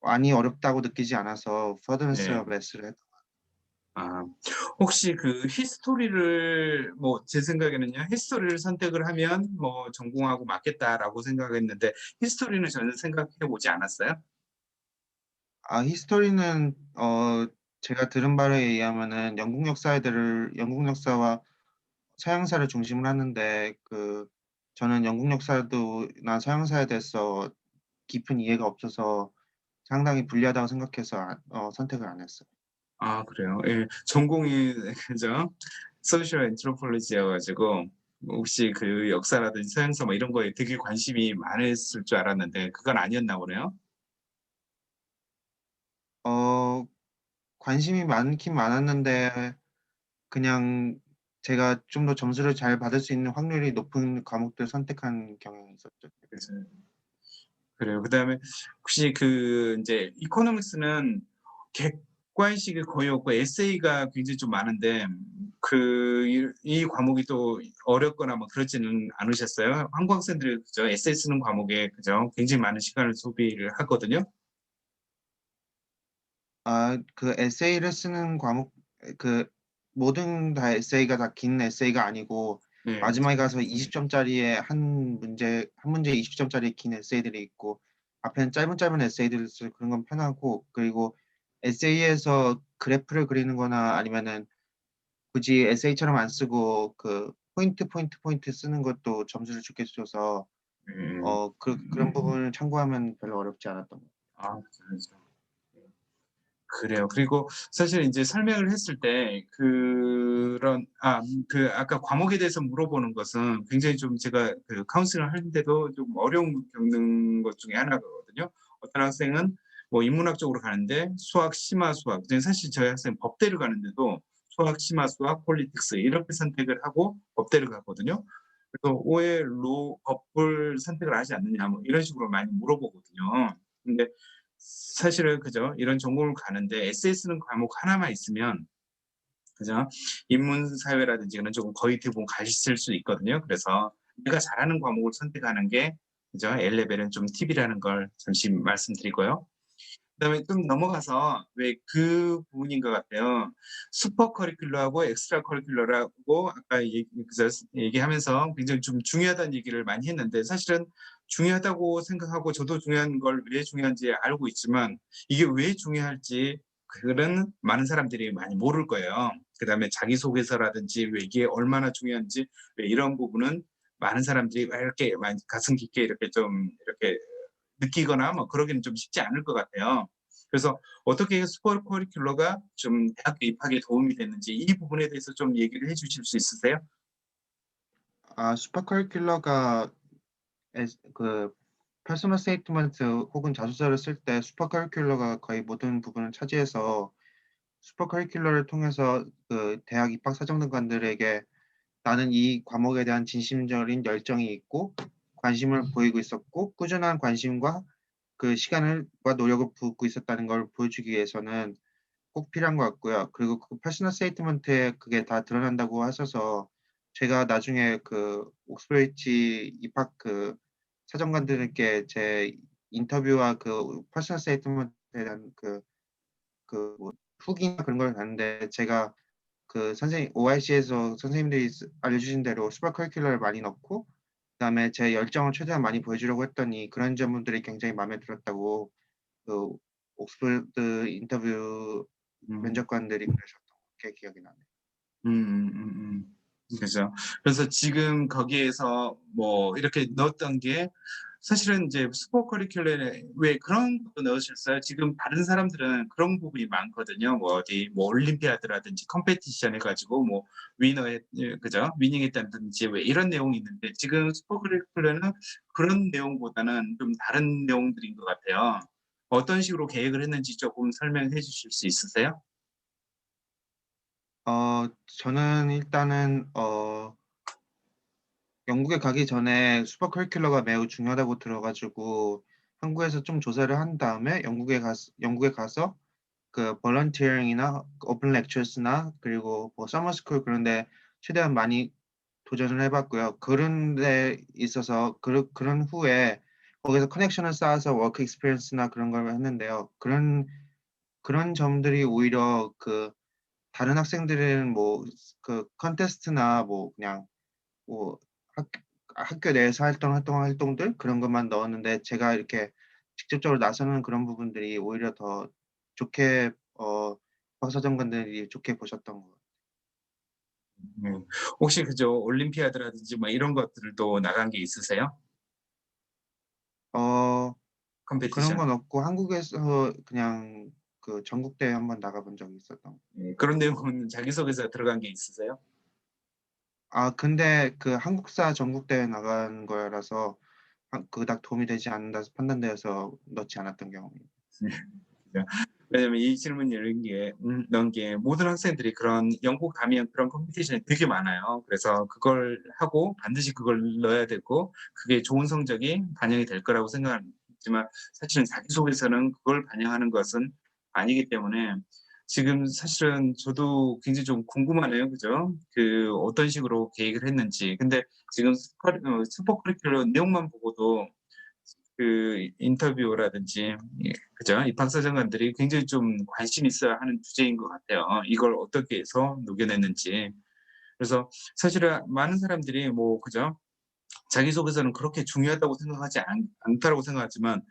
많이 어렵다고 느끼지 않아서 퍼더 네. 매스와 매스를 했던 아 혹시 그 히스토리를 뭐 제 생각에는요. '히스토리를 선택을 하면 뭐 전공하고 맞겠다.'라고 생각했는데 히스토리는 전혀 생각해 보지 않았어요? 히스토리는 제가 들은 바에 의하면은 영국 역사와 서양사를 중심으로 하는데 저는 영국 역사도나 서양사에 대해서 깊은 이해가 없어서 상당히 불리하다고 생각해서 선택을 안 했어요. 아 그래요? 예. 전공이 그죠? 소셜 엔트로폴로지여 가지고 혹시 그 역사라든지 서양사 뭐 이런 거에 되게 관심이 많으실 줄 알았는데 그건 아니었나 보네요. 어 관심이 많긴 많았는데 그냥 제가 좀 더 점수를 잘 받을 수 있는 확률이 높은 과목들 선택한 경향이 있었죠. 그래서 그래요. 그다음에 혹시 그 인제 이코노믹스는 객관식이 거의 없고 에세이가 굉장히 좀 많은데 이 과목이 또 어렵거나 뭐 그렇지는 않으셨어요? 한국 학생들이 그죠? 에세이 쓰는 과목에 그죠? 굉장히 많은 시간을 소비를 하거든요. 에세이를 쓰는 과목 그 모든 다 에세이가 다 긴 에세이가 아니고 네. 마지막에 가서 20 점짜리의 한 문제에 20 점짜리 긴 에세이들이 있고 앞에는 짧은 에세이들을 쓰고 그런 건 편하고 그리고 에세이에서 그래프를 그리는 거나 아니면은 굳이 에세이처럼 안 쓰고 그 포인트 쓰는 것도 점수를 좋게 줘서 음. 그런 부분을 참고하면 별로 어렵지 않았던 것 아 그렇죠. 그래요. 그리고 사실 인제 설명을 했을 때 그런 아까 과목에 대해서 물어보는 것은 굉장히 좀 제가 그 카운셀링을 하는데도 좀 어려움 겪는 것 중에 하나거든요. 어떤 학생은 뭐 인문학 쪽으로 가는데 수학, 심화 수학 근데 사실 저희 학생은 법대를 가는데도 수학, 심화 수학, 폴리틱스 이렇게 선택을 하고 법대를 갔거든요. 그래서 "왜 법을 선택을 하지 않느냐." 뭐 이런 식으로 많이 물어보거든요. 근데 사실은 그죠. 이런 전공을 가는데 에세이 쓰는 과목 하나만 있으면 그죠. 인문 사회라든지 그런 쪽은 거의 대부분 가실 수 있거든요. 그래서 내가 잘하는 과목을 선택하는 게 그죠. L레벨은 좀 팁이라는 걸 잠시 말씀드리고요. 그다음에 좀 넘어가서 왜 그 부분인 것 같아요. 슈퍼 커리큘러하고 엑스트라 커리큘러라고 아까 얘기하면서 굉장히 좀 중요하다는 얘기를 많이 했는데 사실은 중요하다고 생각하고 저도 중요한 걸 왜 중요한지 알고 있지만 이게 왜 중요할지 그런 많은 사람들이 많이 모를 거예요. 그다음에 자기소개서라든지 왜 이게 얼마나 중요한지 왜 이런 부분은 많은 사람들이 왜 이렇게 많이 가슴 깊게 이렇게 좀 이렇게 느끼거나 뭐 그러기는 좀 쉽지 않을 것 같아요. 그래서 어떻게 슈퍼 커리큘러가 좀 대학교 입학에 도움이 됐는지 이 부분에 대해서 좀 얘기를 해 주실 수 있으세요? 슈퍼 커리큘러가 그 퍼스널 스테이트먼트 혹은 자소서를 쓸 때 슈퍼 커리큘러가 거의 모든 부분을 차지해서 슈퍼 커리큘러를 통해서 그 대학 입학 사정관들에게 나는 이 과목에 대한 진심적인 열정이 있고 관심을 보이고 있었고 꾸준한 관심과 그 시간과 노력을 붓고 있었다는 걸 보여주기 위해서는 꼭 필요한 것 같고요. 그리고 그 퍼스널 스테이트먼트에 그게 다 드러난다고 하셔서 제가 나중에 그 옥스퍼리지 입학 그 사정관들께 제 인터뷰와 그 퍼스널 스테이트먼트에 대한 뭐 후기나 그런 걸 봤는데 제가 그 OIC에서 선생님들이 알려주신 대로 슈퍼 커리큘러를 많이 넣고 그다음에 제 열정을 최대한 많이 보여주려고 했더니 그런 점들이 굉장히 마음에 들었다고 그 옥스퍼드 인터뷰 음. 면접관들이 그러셨던 게 기억이 나네요. 그죠. 그래서 지금 거기에서 뭐 이렇게 넣었던 게 사실은 이제 슈퍼 커리큘럼에 왜 그런 것도 넣으셨어요? 지금 다른 사람들은 그런 부분이 많거든요. 뭐 어디 뭐 올림피아드라든지 컴페티션 해 가지고 뭐 그죠? 위닝했다든지 왜 이런 내용이 있는데 지금 슈퍼 커리큘럼은 그런 내용보다는 좀 다른 내용들인 것 같아요. 어떤 식으로 계획을 했는지 조금 설명해 주실 수 있으세요? 저는 일단은 영국에 가기 전에 슈퍼 커리큘러가 매우 중요하다고 들어 가지고 한국에서 좀 조사를 한 다음에 영국에 가서 그 volunteering이나 오픈 렉처스나 그리고 뭐 서머 스쿨 그런 데 최대한 많이 도전을 해 봤고요. 그런 데 있어서 그런 후에 거기서 커넥션을 쌓아서 워크 익스피리언스나 그런 걸 했는데요. 그런 점들이 오히려 그 다른 학생들은 뭐 그 컨테스트나 뭐 그냥 뭐 학 학교 내에서 활동들 그런 것만 넣었는데 제가 이렇게 직접적으로 나서는 그런 부분들이 오히려 더 좋게 박사장관들이 좋게 보셨던 것 같아요. 음. 혹시 그죠 올림피아드라든지 뭐 이런 것들도 나간 게 있으세요? 어 그런 컴페티션. 건 없고 한국에서 그냥 그 전국대회 한번 나가 본 적이 있었던 것 그런 내용은 자기소개서에 들어간 게 있으세요? 근데 그 한국사 전국대회 나간 거라서 그닥 도움이 되지 않는다 판단되어서 넣지 않았던 경험이 그죠. 왜냐면 이 질문 이런 게 넣은 게 모든 학생들이 그런 영국 가면 그런 컴피티션이 되게 많아요. 그래서 그걸 하고 반드시 그걸 넣어야 되고 그게 좋은 성적이 반영이 될 거라고 생각하지만 사실은 자기소개서는 그걸 반영하는 것은 아니기 때문에 지금 사실은 저도 굉장히 좀 궁금하네요. 그죠? 그 어떤 식으로 계획을 했는지. 근데 지금 슈퍼 커리큘럼 내용만 보고도 그 인터뷰라든지 그죠? 입학 사정관들이 굉장히 좀 관심 있어야 하는 주제인 것 같아요. 이걸 어떻게 해서 녹여냈는지. 그래서 사실은 많은 사람들이 뭐 그죠? 자기소개서는 그렇게 중요하다고 생각하지 않다고 생각하지만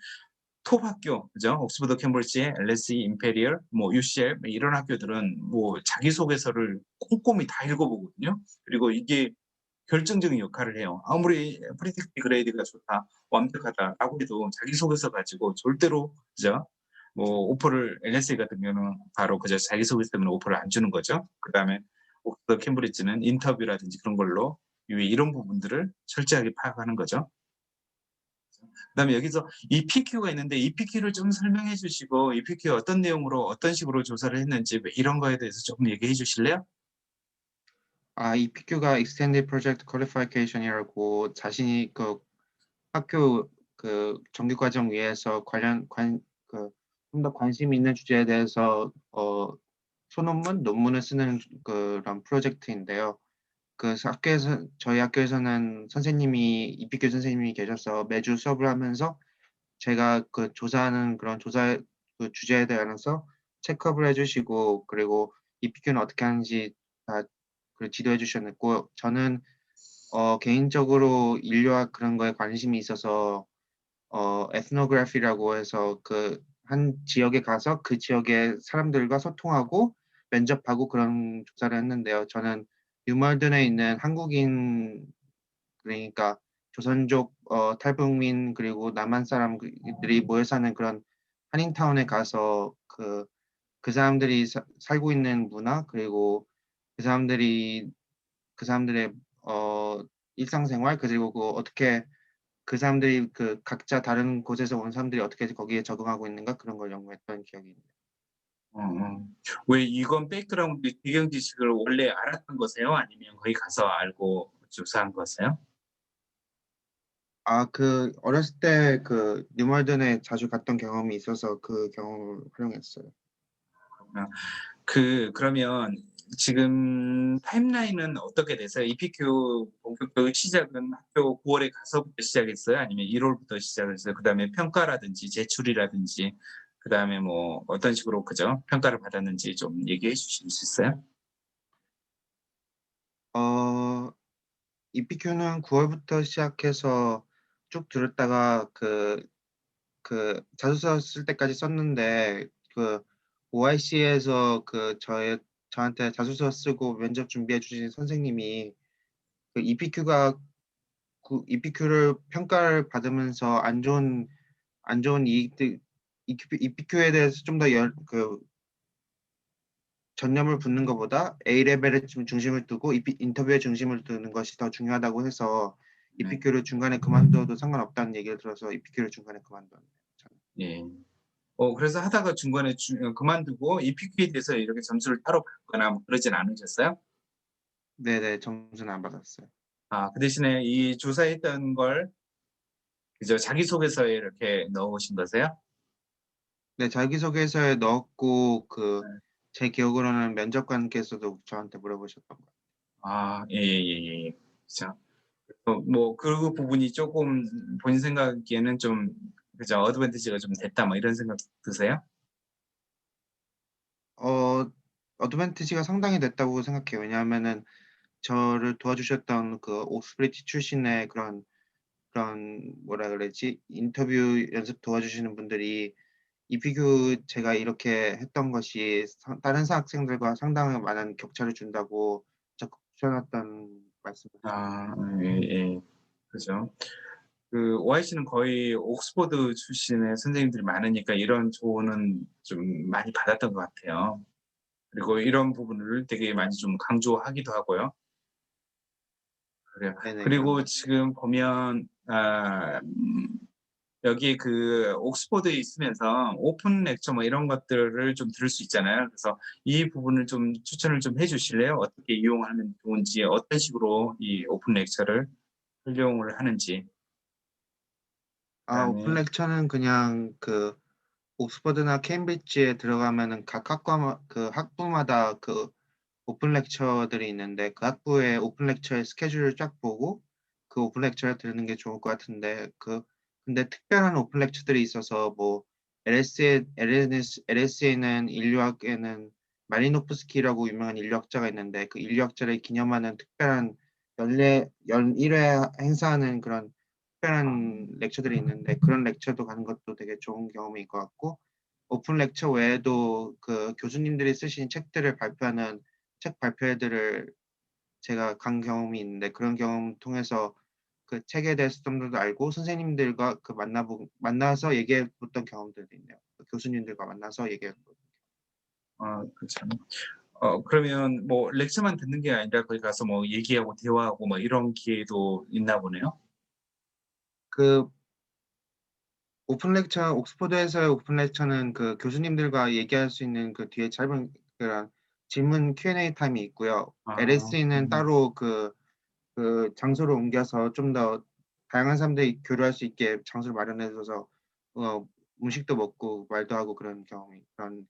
톱 학교, 그죠? 옥스퍼드, 캠브리지, LSE, 임페리얼, 뭐 UCL 이런 학교들은 뭐 자기소개서를 꼼꼼히 다 읽어보거든요. 그리고 이게 결정적인 역할을 해요. 아무리 프리텍트 그레이드가 좋다, 완벽하다라고 해도 자기소개서 가지고 절대로, 그죠? 뭐 오퍼를 LSE 같은 경우는 바로 그저 자기소개서 때문에 오퍼를 안 주는 거죠. 그다음에 옥스퍼드, 캠브리지는 인터뷰라든지 그런 걸로 이런 부분들을 철저하게 파악하는 거죠. 그다음에 여기서 EPQ가 있는데 EPQ를 좀 설명해 주시고 EPQ 어떤 내용으로 어떤 식으로 조사를 했는지 뭐 이런 거에 대해서 조금 얘기해 주실래요? EPQ가 Extended Project Qualification이라고 자신이 그 학교 그 정규 과정 위에서 좀 더 관심 있는 주제에 대해서 논문을 쓰는 그런 프로젝트인데요. 저희 학교에서는 EPQ 선생님이 계셔서 매주 수업을 하면서 제가 그 조사하는 그런 그 주제에 대해서 체크업을 해주시고, 그리고 EPQ는 어떻게 하는지 다 지도해 주셨고, 저는 개인적으로 인류학 그런 거에 관심이 있어서 에스노그래피라고 해서 그 한 지역에 가서 그 지역의 사람들과 소통하고 면접하고 그런 조사를 했는데요. 저는 뉴멀든에 있는 한국인, 그러니까 조선족, 탈북민, 그리고 남한 사람들이 모여 사는 그런 한인타운에 가서 그 사람들이 살고 있는 문화, 그리고 그 사람들이 그 사람들의 일상생활, 그리고 어떻게 그 사람들이 각자 다른 곳에서 온 사람들이 어떻게 거기에 적응하고 있는가, 그런 걸 연구했던 기억이 있네요. 왜 이건 백그라운드 배경 지식을 원래 알았던 거세요? 아니면 거기 가서 알고 조사한 거세요? 어렸을 때 뉴멀든에 자주 갔던 경험이 있어서 그 경험을 활용했어요. 아, 그러면 지금 타임라인은 어떻게 되세요? EPQ 본격적인 시작은 학교 9월에 가서부터 시작했어요? 아니면 1월부터 시작했어요? 그다음에 평가라든지 제출이라든지 그다음에 뭐 어떤 식으로 그죠? 평가를 받았는지 좀 얘기해 주실 수 있어요? 어 EPQ는 9월부터 시작해서 쭉 들었다가 자소서 쓸 때까지 썼는데, OIC에서 저한테 자소서 쓰고 면접 준비해 주신 선생님이 EPQ를 평가를 받으면서 안 좋은 이익들, EPQ에 대해서 좀 더 전념을 붓는 것보다 A 레벨에 좀 중심을 두고 인터뷰에 중심을 두는 것이 더 중요하다고 해서 네. EPQ를 중간에 그만둬도 상관없다는 얘기를 들어서 EPQ를 중간에 그만뒀네요. 저는. 예. 그래서 하다가 중간에 그만두고 EPQ에 대해서 이렇게 점수를 따로 받거나 뭐 그러진 않으셨어요? 네네, 점수는 안 받았어요. 그 대신에 이 조사했던 걸 그저 자기소개서에 이렇게 넣어 보신 거세요? 네, 자기소개서에 넣었고 네. 제 기억으로는 면접관께서도 저한테 물어보셨던 것 같아요. 예예예예. 그죠. 뭐 그 부분이 쪼끔 본인 생각에는 좀 그죠 '어드밴티지가 좀 됐다.' 뭐 이런 생각 드세요? 어드밴티지가 상당히 됐다고 생각해요. 왜냐하면은 저를 도와주셨던 옥스브리지 출신의 뭐라 그러지? 인터뷰 연습 도와주시는 분들이 제가 이렇게 했던 것이 다른 학생들과 상당히 많은 격차를 준다고 적극 추천했던 말씀을 하셨던 것 같아요. 예예. 그죠. OIC는 거의 옥스퍼드 출신의 선생님들이 많으니까 이런 조언은 좀 많이 받았던 것 같아요. 그리고 이런 부분을 되게 많이 좀 강조하기도 하고요. 그래요. 네네, 그런 그리고 것 같아요. 지금 보면 여기 옥스퍼드에 있으면서 오픈 렉처 뭐 이런 것들을 좀 들을 수 있잖아요. 그래서 이 부분을 좀 추천을 좀 해 주실래요? 어떻게 이용하면 좋은지, 어떤 식으로 이 오픈 렉처를 활용을 하는지. 오픈 그다음에 렉처는 그냥 옥스퍼드나 케임브리지에 들어가면은 각 학부마다 오픈 렉처들이 있는데, 그 학부의 오픈 렉처의 스케줄을 쫙 보고 그 오픈 렉처를 들으는 게 좋을 것 같은데, 근데 특별한 오픈 렉처들이 있어서 뭐 LS에는 인류학에는 마리노프스키라고 유명한 인류학자가 있는데, 그 인류학자를 기념하는 특별한 연례 연 1회 행사하는 그런 특별한 렉처들이 있는데 그런 렉처도 가는 것도 되게 좋은 경험일 것 같고 오픈 렉처 외에도 그 교수님들이 쓰신 책들을 발표하는 책 발표회들을 제가 간 경험이 있는데 그런 경험 통해서 그 책에 대해서 좀 더 알고 선생님들과 그 만나서 얘기해 봤던 경험들도 있네요. 그 교수님들과 만나서 얘기해 본. 그렇죠. 그러면 뭐 렉처만 듣는 게 아니라 거기 가서 뭐 얘기하고 대화하고 뭐 이런 기회도 있나 보네요? 그 오픈 렉처 옥스퍼드에서의 오픈 렉처는 그 교수님들과 얘기할 수 있는 그 뒤에 짧은 그런 질문 Q&A 타임이 있고요. 아. LSE는 따로 그 장소를 옮겨서 좀 더 다양한 사람들이 교류할 수 있게 장소를 마련해 줘서 음식도 먹고 말도 하고 그런 경험이 그런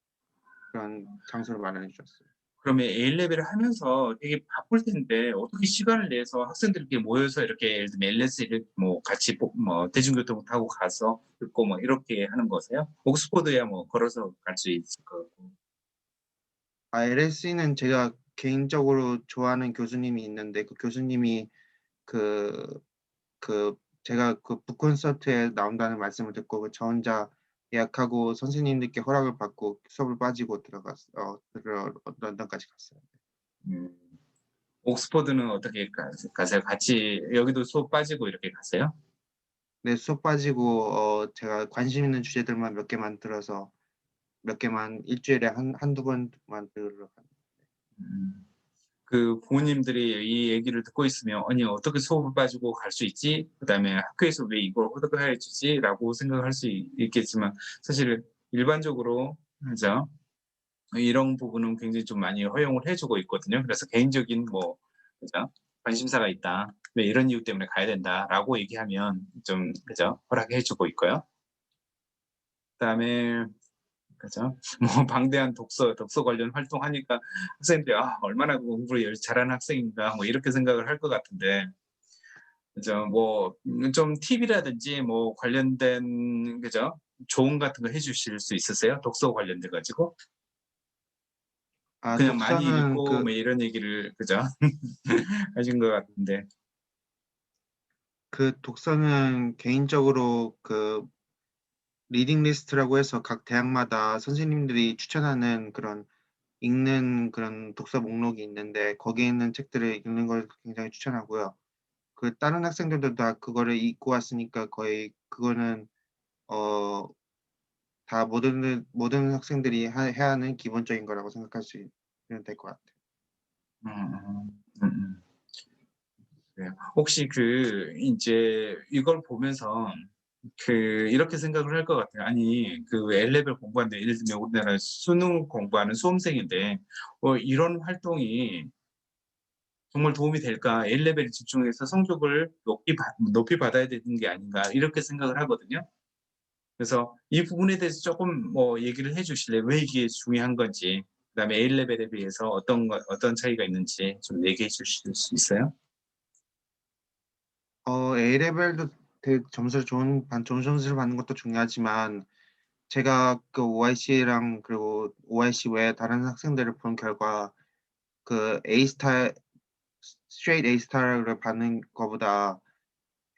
장소를 마련해 주셨어요. 그러면 A 레벨을 하면서 되게 바쁠 텐데 어떻게 시간을 내서 학생들끼리 모여서 이렇게 예를 들면 LSE를 뭐 같이 뭐 대중교통 타고 가서 듣고 뭐 이렇게 하는 거세요? 옥스퍼드야 뭐 걸어서 갈 수 있을 것 같고. LSE는 제가 개인적으로 좋아하는 교수님이 있는데 그 교수님이 그 제가 그 북콘서트에 나온다는 말씀을 듣고 저 혼자 예약하고 선생님들께 허락을 받고 수업을 빠지고 런던까지 갔어요. 음. 옥스퍼드는 어떻게 가세요? 같이 여기도 수업 빠지고 이렇게 가세요? 네, 수업 빠지고 제가 관심 있는 주제들만 몇 개만 들어서 몇 개만 일주일에 한두 번만 들으러 가요. 음. 그 부모님들이 이 얘기를 듣고 있으면 '아니 어떻게 수업을 빠지고 갈 수 있지? 그다음에 학교에서 왜 이걸 허락해 주지?'라고 생각할 수 있겠지만 사실 일반적으로 그죠? 이런 부분은 굉장히 좀 많이 허용을 해 주고 있거든요. 그래서 개인적인 뭐 그죠? "관심사가 있다. 왜 이런 이유 때문에 가야 된다."라고 얘기하면 좀 그죠? 허락해 주고 있고요. 그다음에 그죠? 뭐 방대한 독서 관련 활동하니까 학생들이 '아 얼마나 공부를 잘하는 학생인가.' 뭐 이렇게 생각을 할 것 같은데 그죠? 뭐 좀 팁이라든지 뭐 관련된 그죠? 조언 같은 거 해 주실 수 있으세요? 독서 관련돼 가지고? 그냥 많이 독서는 읽고 뭐 이런 얘기를 그죠? 하신 것 같은데. 독서는 개인적으로 그 리딩 리스트라고 해서 각 대학마다 선생님들이 추천하는 그런 읽는 그런 독서 목록이 있는데 거기에 있는 책들을 읽는 걸 굉장히 추천하고요. 그 다른 학생들도 다 그거를 읽고 왔으니까 거의 그거는 어 다 모든 학생들이 해야 하는 기본적인 거라고 생각할 수 있으면 될 것 같아요. 음음. 네. 혹시 그 인제 이걸 보면서 이렇게 생각을 할 것 같아요. 아니 L레벨 공부하는데 예를 들면 우리나라 수능 공부하는 수험생인데 '이런 활동이 정말 도움이 될까? L레벨에 집중해서 성적을 높이 받아야 되는 게 아닌가?' 이렇게 생각을 하거든요. 그래서 이 부분에 대해서 쪼끔 뭐 얘기를 해 주실래요? 왜 이게 중요한 건지, 그다음에 A레벨에 비해서 어떤 차이가 있는지 좀 얘기해 주실 수 있어요? A레벨도 되게 좋은 점수를 받는 것도 중요하지만 제가 그 OIC랑 그리고 OIC 외에 다른 학생들을 본 결과 그 스트레이트 A 스타를 받는 거보다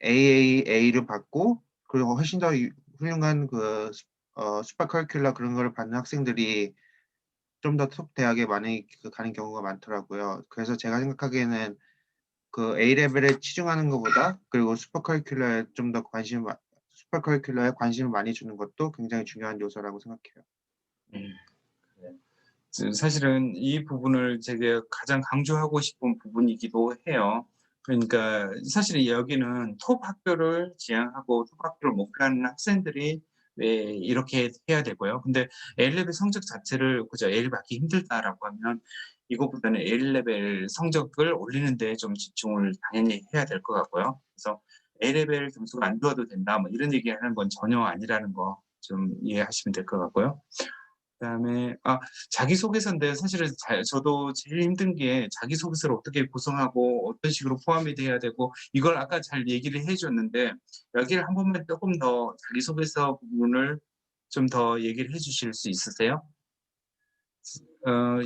AAA를 받고 그리고 훨씬 더 훌륭한 슈퍼 커리큘러 그런 거를 받는 학생들이 좀 더 톱 대학에 많이 가는 경우가 많더라고요. 그래서 제가 생각하기에는 그 A 레벨에 치중하는 것보다 그리고 슈퍼 커리큘러에 관심을 많이 주는 것도 굉장히 중요한 요소라고 생각해요. 음. 네. 사실은 이 부분을 제가 가장 강조하고 싶은 부분이기도 해요. 그러니까 사실 여기는 톱 학교를 지향하고 톱 학교를 목표하는 학생들이 왜 이렇게 해야 되고요. 근데 A레벨 성적 자체를 그저 A를 받기 힘들다라고 하면 이것보다는 A레벨 성적을 올리는 데 좀 집중을 당연히 해야 될 것 같고요. 그래서 A레벨 점수가 안 좋아도 된다 뭐 이런 얘기하는 건 전혀 아니라는 거 좀 이해하시면 될 것 같고요. 그다음에 자기소개서인데 사실은 저도 제일 힘든 게 자기소개서를 어떻게 구성하고 어떤 식으로 포함이 돼야 되고 이걸 아까 잘 얘기를 해 줬는데 여기를 한 번만 쪼끔 더 자기소개서 부분을 좀 더 얘기를 해 주실 수 있으세요?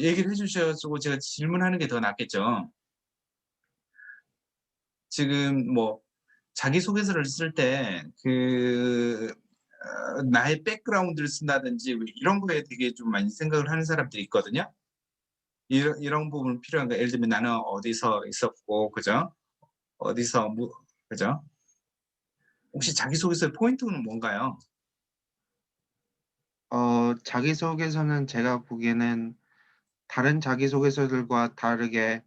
얘기를 해 주셔 가지고 제가 질문하는 게 더 낫겠죠. 지금 뭐 자기소개서를 쓸 때 나의 백그라운드를 쓴다든지 왜 이런 거에 되게 좀 많이 생각을 하는 사람들이 있거든요. 이런 부분 필요한 거 예를 들면 나는 어디서 있었고 그죠? 어디서 그죠? 혹시 자기소개서의 포인트는 뭔가요? 자기소개서는 제가 보기에는 다른 자기소개서들과 다르게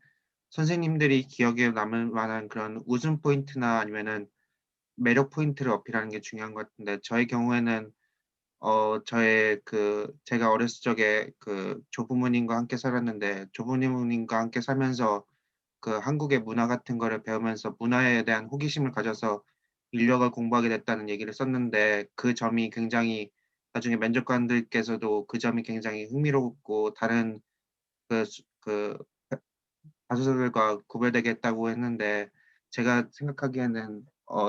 선생님들이 기억에 남을 만한 그런 웃음 포인트나 아니면은 매력 포인트를 어필하는 게 중요한 것 같은데 저의 경우에는 저의 제가 어렸을 적에 조부모님과 함께 살았는데 조부모님과 함께 살면서 한국의 문화 같은 거를 배우면서 문화에 대한 호기심을 가져서 인력을 공부하게 됐다는 얘기를 썼는데 그 점이 굉장히 나중에 면접관들께서도 그 점이 굉장히 흥미롭고 다른 그 수 그 자소서들과 구별되게 했다고 했는데 제가 생각하기에는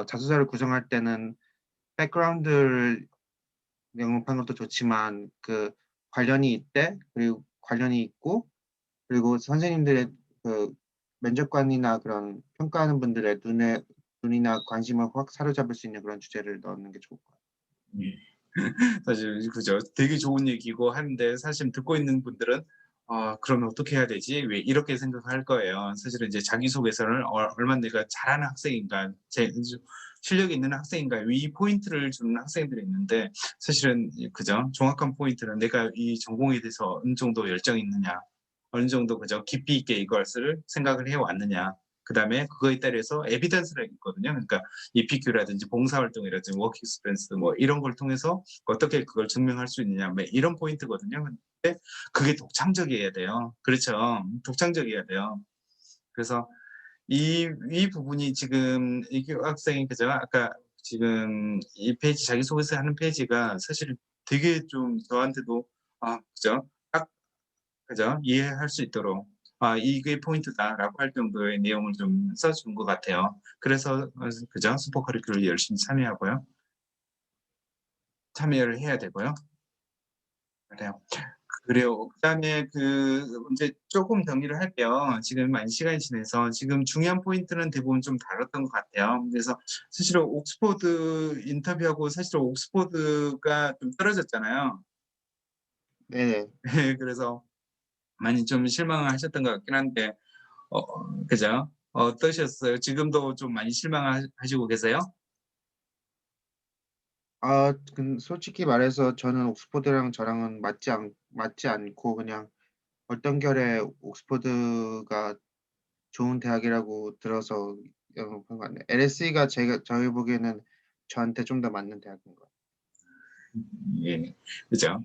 자소서를 구성할 때는 백그라운드를 영업하는 것도 좋지만 관련이 있되 그리고 관련이 있고 그리고 선생님들의 그 면접관이나 그런 평가하는 분들의 눈이나 관심을 확 사로잡을 수 있는 그런 주제를 넣는 게 좋을 것 같아요. 예. 사실 그죠. 되게 좋은 얘기고 하는데 사실 듣고 있는 분들은 '아 그러면 어떻게 해야 되지?' 왜 이렇게 생각할 거예요. 사실은 이제 자기소개서를 얼마나 내가 잘하는 학생인가, 실력이 있는 학생인가 이 포인트를 주는 학생들이 있는데 사실은 그죠. 정확한 포인트는 내가 이 전공에 대해서 어느 정도 열정이 있느냐, 어느 정도 그죠. 깊이 있게 이것을 생각을 해 왔느냐. 그다음에 그거에 따라서 에비던스가 있거든요. 그러니까 EPQ라든지 봉사활동이라든지 워크 익스피리언스 뭐 이런 걸 통해서 어떻게 그걸 증명할 수 있느냐 뭐 이런 포인트거든요. 근데 그게 독창적이어야 돼요. 그렇죠. 독창적이어야 돼요. 그래서 이 부분이 지금 이교 학생이 그죠? 아까 지금 이 페이지 자기소개서 하는 페이지가 사실 되게 좀 저한테도 그죠? 딱 그죠? 이해할 수 있도록 '아 이게 포인트다.'라고 할 정도의 내용을 좀 써 준 것 같아요. 그래서 그죠? 슈퍼 커리큘럼을 열심히 참여를 해야 되고요. 그래요. 그래요. 그다음에 인제 쪼끔 정리를 할게요. 지금 많이 시간이 지나서 지금 중요한 포인트는 대부분 좀 다뤘던 것 같아요. 그래서 사실은 옥스퍼드 인터뷰하고 사실은 옥스퍼드가 좀 떨어졌잖아요. 네네. 예. 그래서 많이 좀 실망하셨던 것 같긴 한데 그죠? 어떠셨어요? 지금도 좀 많이 하시고 계세요? 솔직히 말해서 저는 옥스퍼드랑 저랑은 맞지 않고 그냥 얼떨결에 옥스퍼드가 좋은 대학이라고 들어서 영업한 것 같네요. LSE가 저희 보기에는 저한테 좀 더 맞는 대학인 것 같아요. 예. 그죠?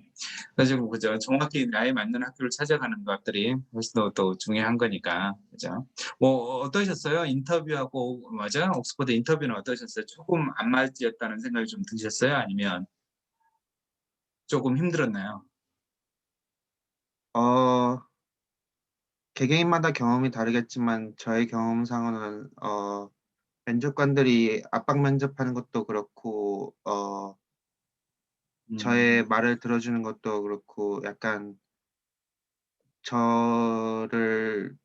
사실 그죠. 정확히 나에 맞는 학교를 찾아가는 것들이 훨씬 더 중요한 거니까. 그죠? 뭐 어떠셨어요? 인터뷰하고 맞아요? 옥스퍼드 인터뷰는 어떠셨어요? 조금 안 맞았다는 생각이 좀 드셨어요? 아니면 조금 힘들었나요? 어 개개인마다 경험이 다르겠지만 저의 경험상으로는 면접관들이 압박 면접하는 것도 그렇고 저의 음. 말을 들어주는 것도 그렇고 약간 저를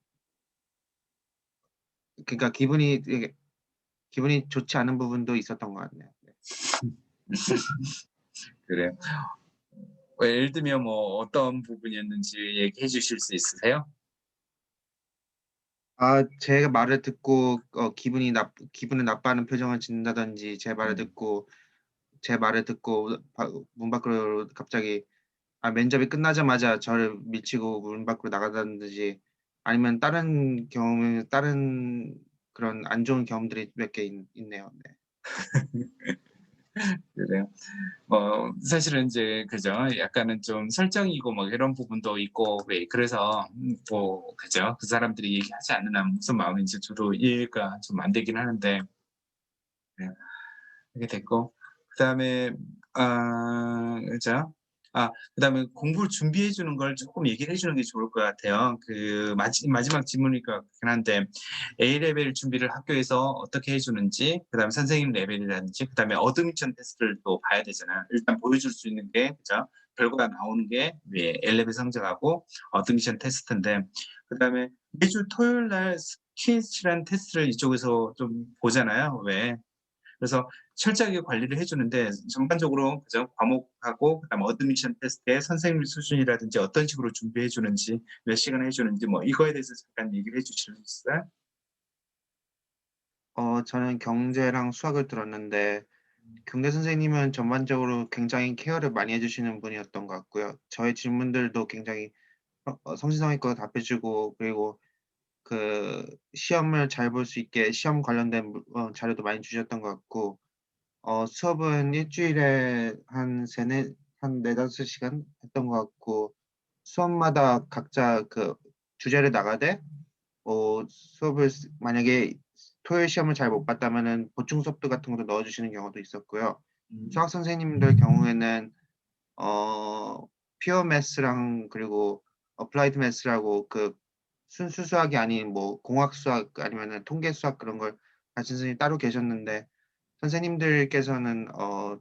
그러니까 기분이 좋지 않은 부분도 있었던 것 같네요. 네. 그래요. 예를 들면 뭐 어떤 부분이었는지 얘기해 주실 수 있으세요? 제 말을 듣고 기분을 나빠하는 표정을 짓는다든지 음. 제 말을 듣고 문 밖으로 갑자기 면접이 끝나자마자 저를 밀치고 문 밖으로 나간다든지 아니면 다른 그런 안 좋은 경험들이 몇 개 있네요. 네. 그래요. 사실은 인제 그죠. 약간은 좀 설정이고 뭐 이런 부분도 있고 왜 그래서 뭐 그죠. 그 사람들이 얘기하지 않으면 무슨 마음인지 저도 이해가 좀 안 되긴 하는데 네 그렇게 됐고 그다음에 그죠. 그다음에 공부를 준비해 주는 걸 쪼끔 얘기를 해 주는 게 좋을 것 같아요. 마지막 질문이니까 그렇긴 한데 A 레벨 준비를 학교에서 어떻게 해 주는지 그다음에 선생님 레벨이라든지 그다음에 어드미션 테스트를 또 봐야 되잖아요. 일단 보여줄 수 있는 게 그죠. 결과가 나오는 게 A 레벨 성적하고 어드미션 테스트인데 그다음에 매주 토요일 날 스킷이라는 테스트를 이쪽에서 좀 보잖아요 왜. 그래서 철저하게 관리를 해 주는데 전반적으로 그죠? 과목하고 그다음에 어드미션 테스트의 선생님 수준이라든지 어떤 식으로 준비해 주는지 몇 시간 해 주는지 뭐 이거에 대해서 잠깐 얘기를 해 주실 수 있어요? 저는 경제랑 수학을 들었는데 경제 선생님은 전반적으로 굉장히 케어를 많이 해 주시는 분이었던 것 같고요. 저의 질문들도 굉장히 성실성의껏 답해 주고, 그리고 그 시험을 잘 볼 수 있게 시험 관련된 자료도 많이 주셨던 것 같고, 수업은 일 주일에 한 4-5 시간 했던 것 같고, 수업마다 각자 그 주제를 나가되 수업을 만약에 토요일 시험을 잘 못 봤다면은 보충 수업도 같은 것도 넣어 주시는 경우도 있었고요. 음. 수학 선생님들 경우에는 어 퓨어 매스랑 그리고 어플라이드 매스라고 그 순수 수학이 아닌 뭐 공학 수학 아니면은 통계 수학 그런 걸 가르치는 선생님이 따로 계셨는데, 선생님들께서는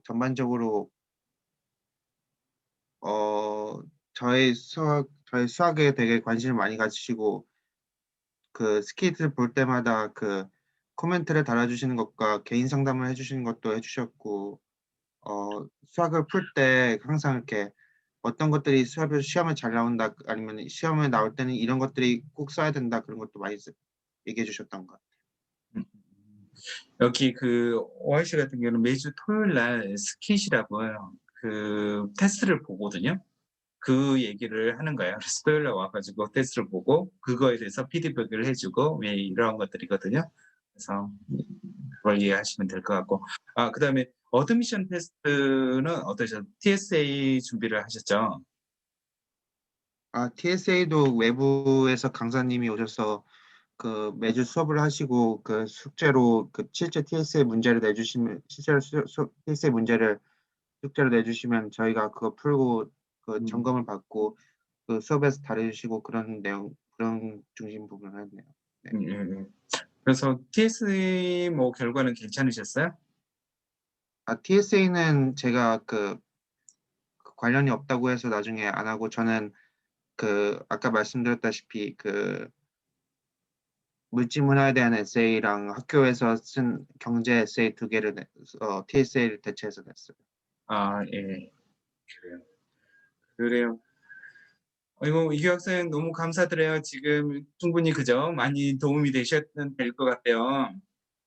전반적으로 어 저의 수학에 되게 관심을 많이 가지시고, 그 스케이트를 볼 때마다 그 코멘트를 달아 주시는 것과 개인 상담을 해 주시는 것도 해 주셨고, 수학을 풀 때 항상 이렇게 어떤 것들이 수학에서 시험에 잘 나온다, 아니면은 시험에 나올 때는 이런 것들이 꼭 써야 된다, 그런 것도 많이 얘기해 주셨던 것 같아요. 음. 여기 그 OIC 같은 경우는 매주 토요일 날 스킷이라고 그 테스트를 보거든요. 그 얘기를 하는 거예요. 그래서 토요일 날 와 가지고 테스트를 보고 그거에 대해서 피드백을 해 주고 왜 이러한 것들이거든요. 그래서 그걸 이해하시면 될 것 같고. 그다음에 어드미션 테스트는 어떠셨어요? TSA 준비를 하셨죠? TSA도 외부에서 강사님이 오셔서 그 매주 수업을 하시고, 그 숙제로 그 실제 TSA 문제를 내주시면, 실제로 TSA 문제를 숙제로 내주시면 저희가 그거 풀고 그 음. 점검을 받고 그 수업에서 다뤄 주시고, 그런 중심 부분을 했네요. 네. 예예. 그래서 TSA 뭐 결과는 괜찮으셨어요? TSA는 제가 그 관련이 없다고 해서 나중에 안 하고, 저는 아까 말씀드렸다시피 그 물질 문화에 대한 에세이랑 학교에서 쓴 경제 에세이 2개를 TSA를 대체해서 냈어요. 예. 그래요. 그래요. 아이고 이규 학생 너무 감사드려요. 지금 충분히 그죠? 많이 도움이 되셨면 될 것 같아요.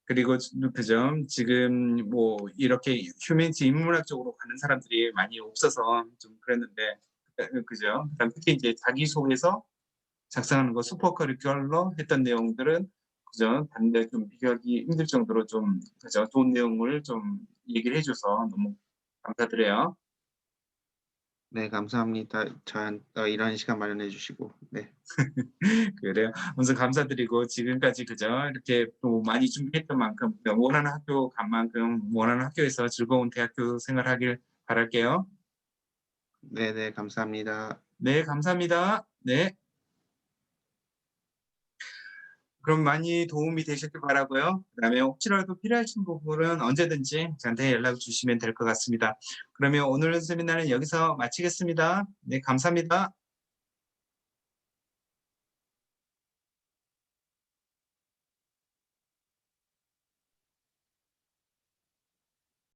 그리고 그죠? 지금 뭐 이렇게 휴머니티 인문학 쪽으로 가는 사람들이 많이 없어서 좀 그랬는데 그죠? 그다음 특히 이제 자기소개서 작성하는 거 슈퍼 커리큘러 했던 내용들은 그죠? 다른데 좀 비교하기 힘들 정도로 좀 그죠? 좋은 내용을 좀 얘기를 해 줘서 너무 감사드려요. 네, 감사합니다. 이런 시간 마련해 주시고. 네. 그래요. 우선 감사드리고 지금까지 그죠? 이렇게 또 많이 준비했던 만큼 원하는 학교 간 만큼 원하는 학교에서 즐거운 대학교 생활하길 바랄게요. 네네, 감사합니다. 네, 감사합니다. 네. 그럼 많이 도움이 되셨길 바라고요. 그다음에 혹시라도 필요하신 부분은 언제든지 저한테 연락 주시면 될 것 같습니다. 그러면 오늘 세미나는 여기서 마치겠습니다. 네, 감사합니다.